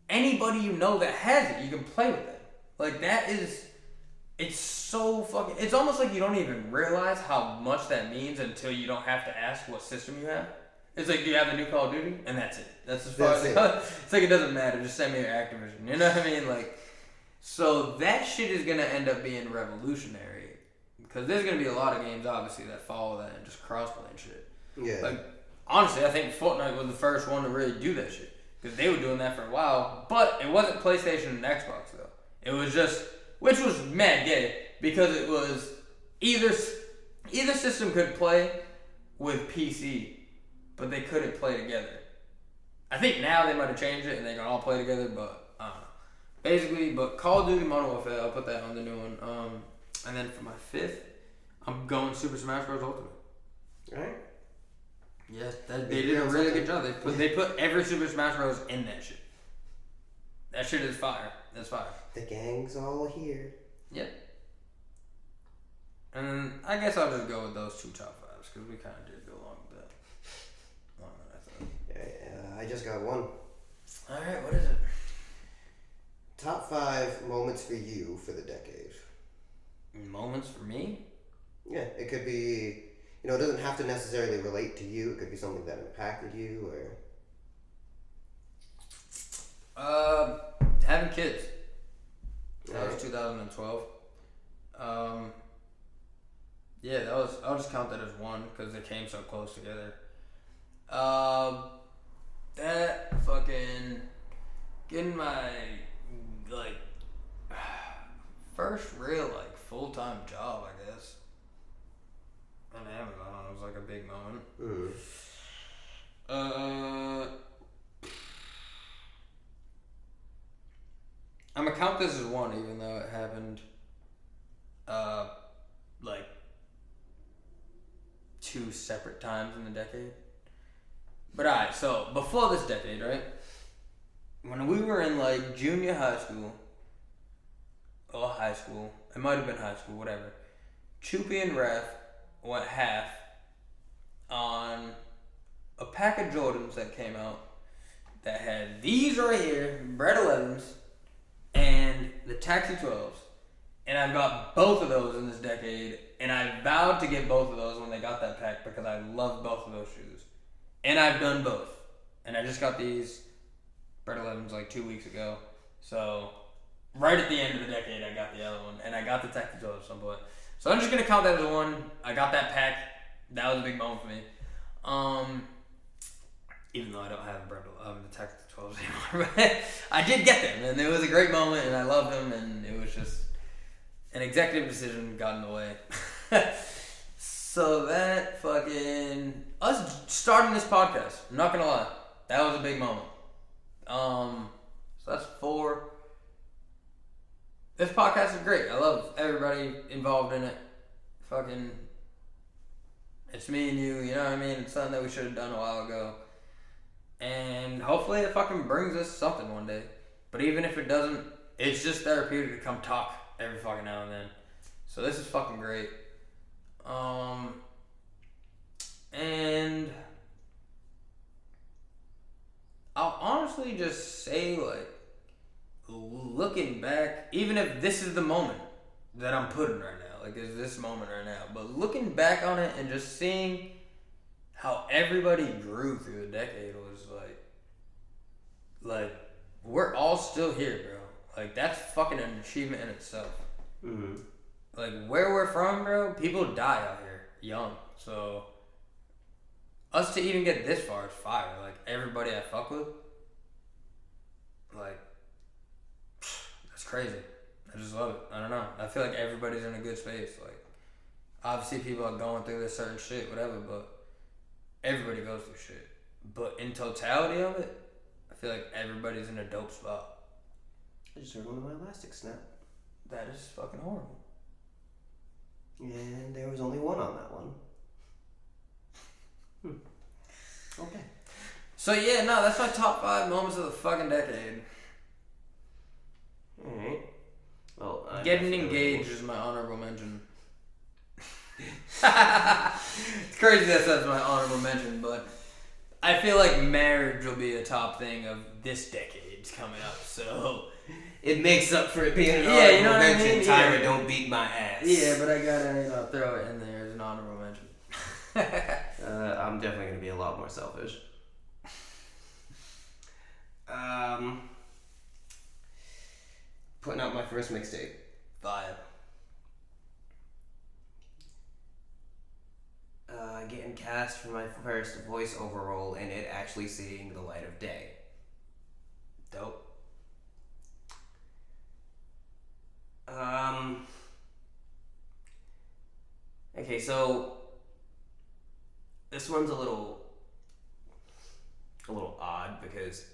S1: anybody you know that has it, you can play with it. Like, that is... It's so fucking... It's almost like you don't even realize how much that means until you don't have to ask what system you have. It's like, do you have a new Call of Duty? And that's it. That's as far as it goes. It's like, it doesn't matter. Just send me your Activision. You know what I mean? Like, so that shit is going to end up being revolutionary. Because there's going to be a lot of games, obviously, that follow that and just crossplay and shit.
S3: Yeah.
S1: Like, honestly, I think Fortnite was the first one to really do that shit. Because they were doing that for a while. But it wasn't PlayStation and Xbox, though. It was just... Which was mad gay, because it was either system could play with PC, but they couldn't play together. I think now they might have changed it and they can all play together, but I don't know. Basically, but Call of Duty Modern Warfare, I'll put that on the new one. And then for my 5th, I'm going Super Smash Bros. Ultimate.
S3: Alright.
S1: Yeah, they did a really good job. They put every Super Smash Bros. In that shit. That shit is fire. That's fire.
S3: The gang's all here.
S1: Yep. And then I guess I'll just go with those 2 top 5s because we kind of did go along with that. Longer than I thought.
S3: Yeah, I just got one.
S1: Alright, what is it?
S3: Top 5 moments for you for the decade.
S1: Moments for me?
S3: Yeah, it could be, it doesn't have to necessarily relate to you. It could be something that impacted you or...
S1: Having kids. That was 2012. Yeah, I'll just count that as one because they came so close together. That fucking getting my like first real like full-time job, I guess. On Amazon, it was like a big moment. count this as one, even though it happened, like 2 separate times in the decade. But alright, so before this decade, right? When we were in like junior high school, or high school, it might have been high school, whatever. Choopy and Ref went half on a pack of Jordans that came out that had these right here, Bread 11s, and the Taxi 12s. And I've got both of those in this decade, and I vowed to get both of those when they got that pack because I love both of those shoes. And I've done both. And I just got these Bread 11s like 2 weeks ago. So, right at the end of the decade, I got the other one. And I got the Taxi 12 at some point. So I'm just going to count that as one. I got that pack. That was a big moment for me. Even though I don't have the Taxi 12s anymore. But I did get them. And it was a great moment, and I loved them. And it was just an executive decision got in the way. So that fucking... Us starting this podcast, I'm not gonna lie. That was a big moment. So that's 4. This podcast is great. I love everybody involved in it. Fucking... It's me and you know what I mean? It's something that we should have done a while ago. And hopefully it fucking brings us something one day. But even if it doesn't, it's just therapeutic to come talk every fucking now and then. So this is fucking great. And I'll honestly just say, like, looking back, even if this is the moment that I'm putting right now, like, it's this moment right now, but looking back on it and just seeing how everybody grew through the decade was like, we're all still here, bro. Like, that's fucking an achievement in itself.
S2: Mm-hmm.
S1: Like, where we're from, bro, people die out here young. So, us to even get this far is fire. Like, everybody I fuck with, like, that's crazy. I just love it. I don't know. I feel like everybody's in a good space. Like, obviously people are going through this certain shit, whatever, but everybody goes through shit. But in totality of it, I feel like everybody's in a dope spot.
S2: I just heard one of my elastic snap.
S1: That is fucking horrible.
S2: And there was only one on that one. Okay.
S1: So yeah, no, that's my top 5 moments of the fucking decade.
S2: Alright. Well,
S1: Getting engaged is my honorable mention. It's crazy that's my honorable mention, but I feel like marriage will be a top thing of this decade's coming up, so...
S2: It makes up for it being an
S1: Yeah, you know
S2: honorable
S1: what I
S2: mention.
S1: mean?
S2: Tyra,
S1: Yeah.
S2: don't beat my ass.
S1: Yeah, but I gotta, throw it in there as an honorable mention.
S2: I'm definitely going to be a lot more selfish. Putting out my first mixtape.
S1: Fire.
S2: Getting cast for my first voiceover role and it actually seeing the light of day.
S1: Dope.
S2: Okay, so this one's a little odd because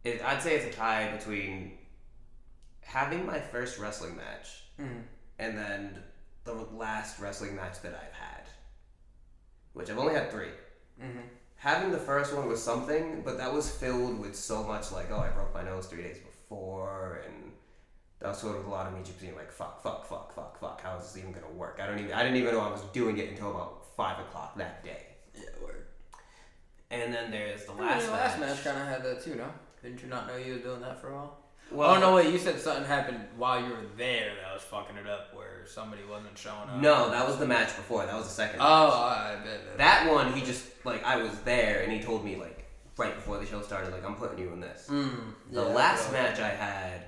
S2: I'd say it's a tie between having my first wrestling match and then the last wrestling match that I've had, which I've only had 3. Having the first one was something, but that was filled with so much like, oh, I broke my nose 3 days before, and that was sort of a lot of me just being like, fuck, how is this even gonna work? I didn't even know I was doing it until about 5 o'clock that day.
S1: Yeah, word.
S2: And then there's the
S1: Last
S2: last
S1: match kind of had that too, no? Didn't you not know you were doing that for a while?
S2: Well,
S1: oh, no, wait, you said something happened while you were there that was fucking it up where somebody wasn't showing up.
S2: No, that was the match before. That was the second match.
S1: I bet.
S2: That one, he just, like, I was there and he told me, like, right before the show started, like, I'm putting you in this. The last match I had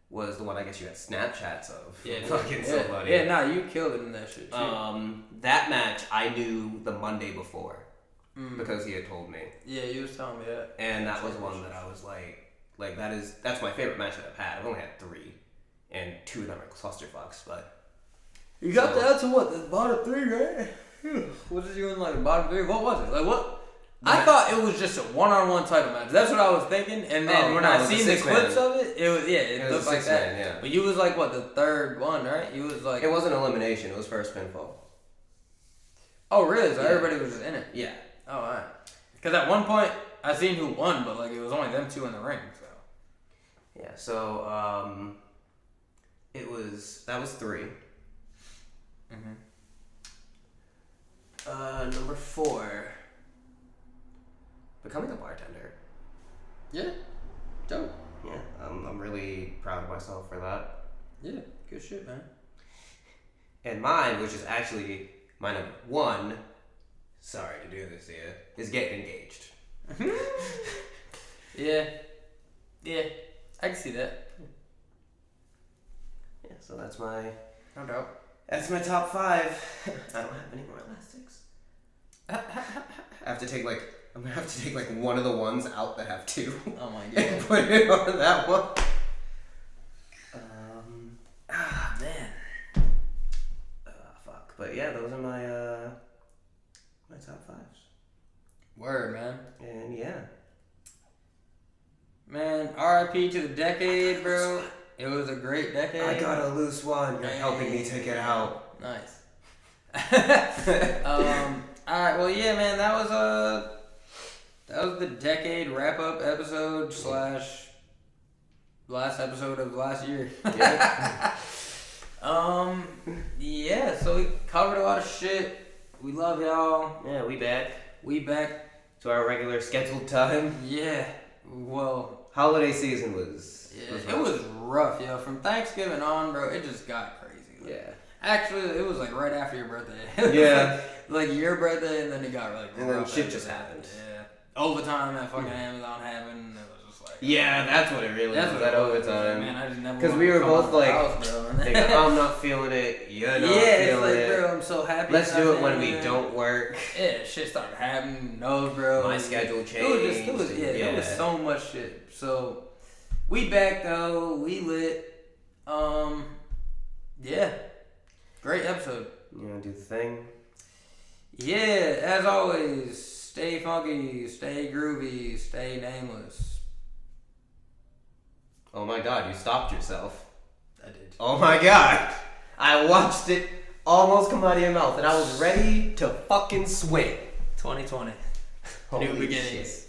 S2: was the one I guess you had Snapchats of.
S1: Yeah,
S2: fucking so funny.
S1: Yeah, nah, you killed it in that shit too.
S2: That match I knew the Monday before because he had told me.
S1: Yeah, you was telling me that.
S2: And that was one that I was like that's my favorite match that I've had. I've only had 3, and 2 of them are clusterfucks, but
S1: you got that to what? The bottom 3, right? What did you in like the bottom 3? What was it? Like what? I thought it was just a one-on-one title match. That's what I was thinking. And then when I seen the clips of it, it looked like that.
S3: Yeah.
S1: But you was like, what, the third one, right? You was like...
S3: It wasn't elimination. It was first pinfall.
S1: Oh, really? So everybody was just in it?
S3: Yeah.
S1: Oh, alright. Because at one point, I seen who won, but like it was only them two in the ring, so...
S3: Yeah, so, that was 3.
S1: Mm-hmm.
S3: Number 4. Becoming a bartender.
S1: Yeah. Dope.
S3: Yeah, I'm really proud of myself for that.
S1: Yeah, good shit, man.
S3: And mine, which is actually my number 1, sorry to do this to you, is getting engaged.
S1: Yeah. Yeah. I can see that.
S3: Yeah, so that's my...
S1: No doubt.
S3: That's my top 5. I don't have any more elastics. I'm gonna have to take like one of the ones out that have 2.
S1: Oh my god.
S3: And put it on that one.
S1: Man.
S3: Fuck. But yeah, those are my my top 5s.
S1: Word, man.
S3: And yeah.
S1: Man, RIP to the decade, bro. It was a great decade.
S3: I got a loose one. You're helping me take it out.
S1: Nice. Alright, well yeah, man, that was the decade wrap up episode / last episode of last year.
S3: Yeah.
S1: Yeah, so we covered a lot of shit. We love y'all.
S3: Yeah, we back.
S1: We back
S3: To our regular scheduled time.
S1: Yeah. Well,
S3: Holiday season was
S1: it was rough, yo. From Thanksgiving on, bro, it just got crazy. Like,
S3: yeah.
S1: Actually, it was like right after your birthday.
S3: Yeah.
S1: Like your birthday, and then it got like.
S3: And then
S1: rough
S3: shit
S1: after
S3: just
S1: that.
S3: happened.
S1: Yeah. Overtime at fucking Amazon happened. It was just like.
S3: Yeah, that's what it really was. That overtime.
S1: Man, I just never.
S3: Because we were both like,
S1: house, bro.
S3: like, I'm not feeling it. You're not
S1: Yeah, it's
S3: feeling
S1: like,
S3: it.
S1: bro, I'm so happy.
S3: Let's do it when
S1: man.
S3: we don't work.
S1: Yeah, shit started happening. No, bro.
S3: My schedule changed.
S1: It was there was so much shit. So we back though. We lit. Yeah. Great episode.
S3: You wanna do the thing?
S1: Yeah, as always, stay funky, stay groovy, stay nameless.
S3: Oh my god, you stopped yourself.
S1: I did.
S3: Oh my god. I watched it almost come out of your mouth and I was ready to fucking swing.
S1: 2020.
S3: Holy
S1: New beginnings.
S3: shit.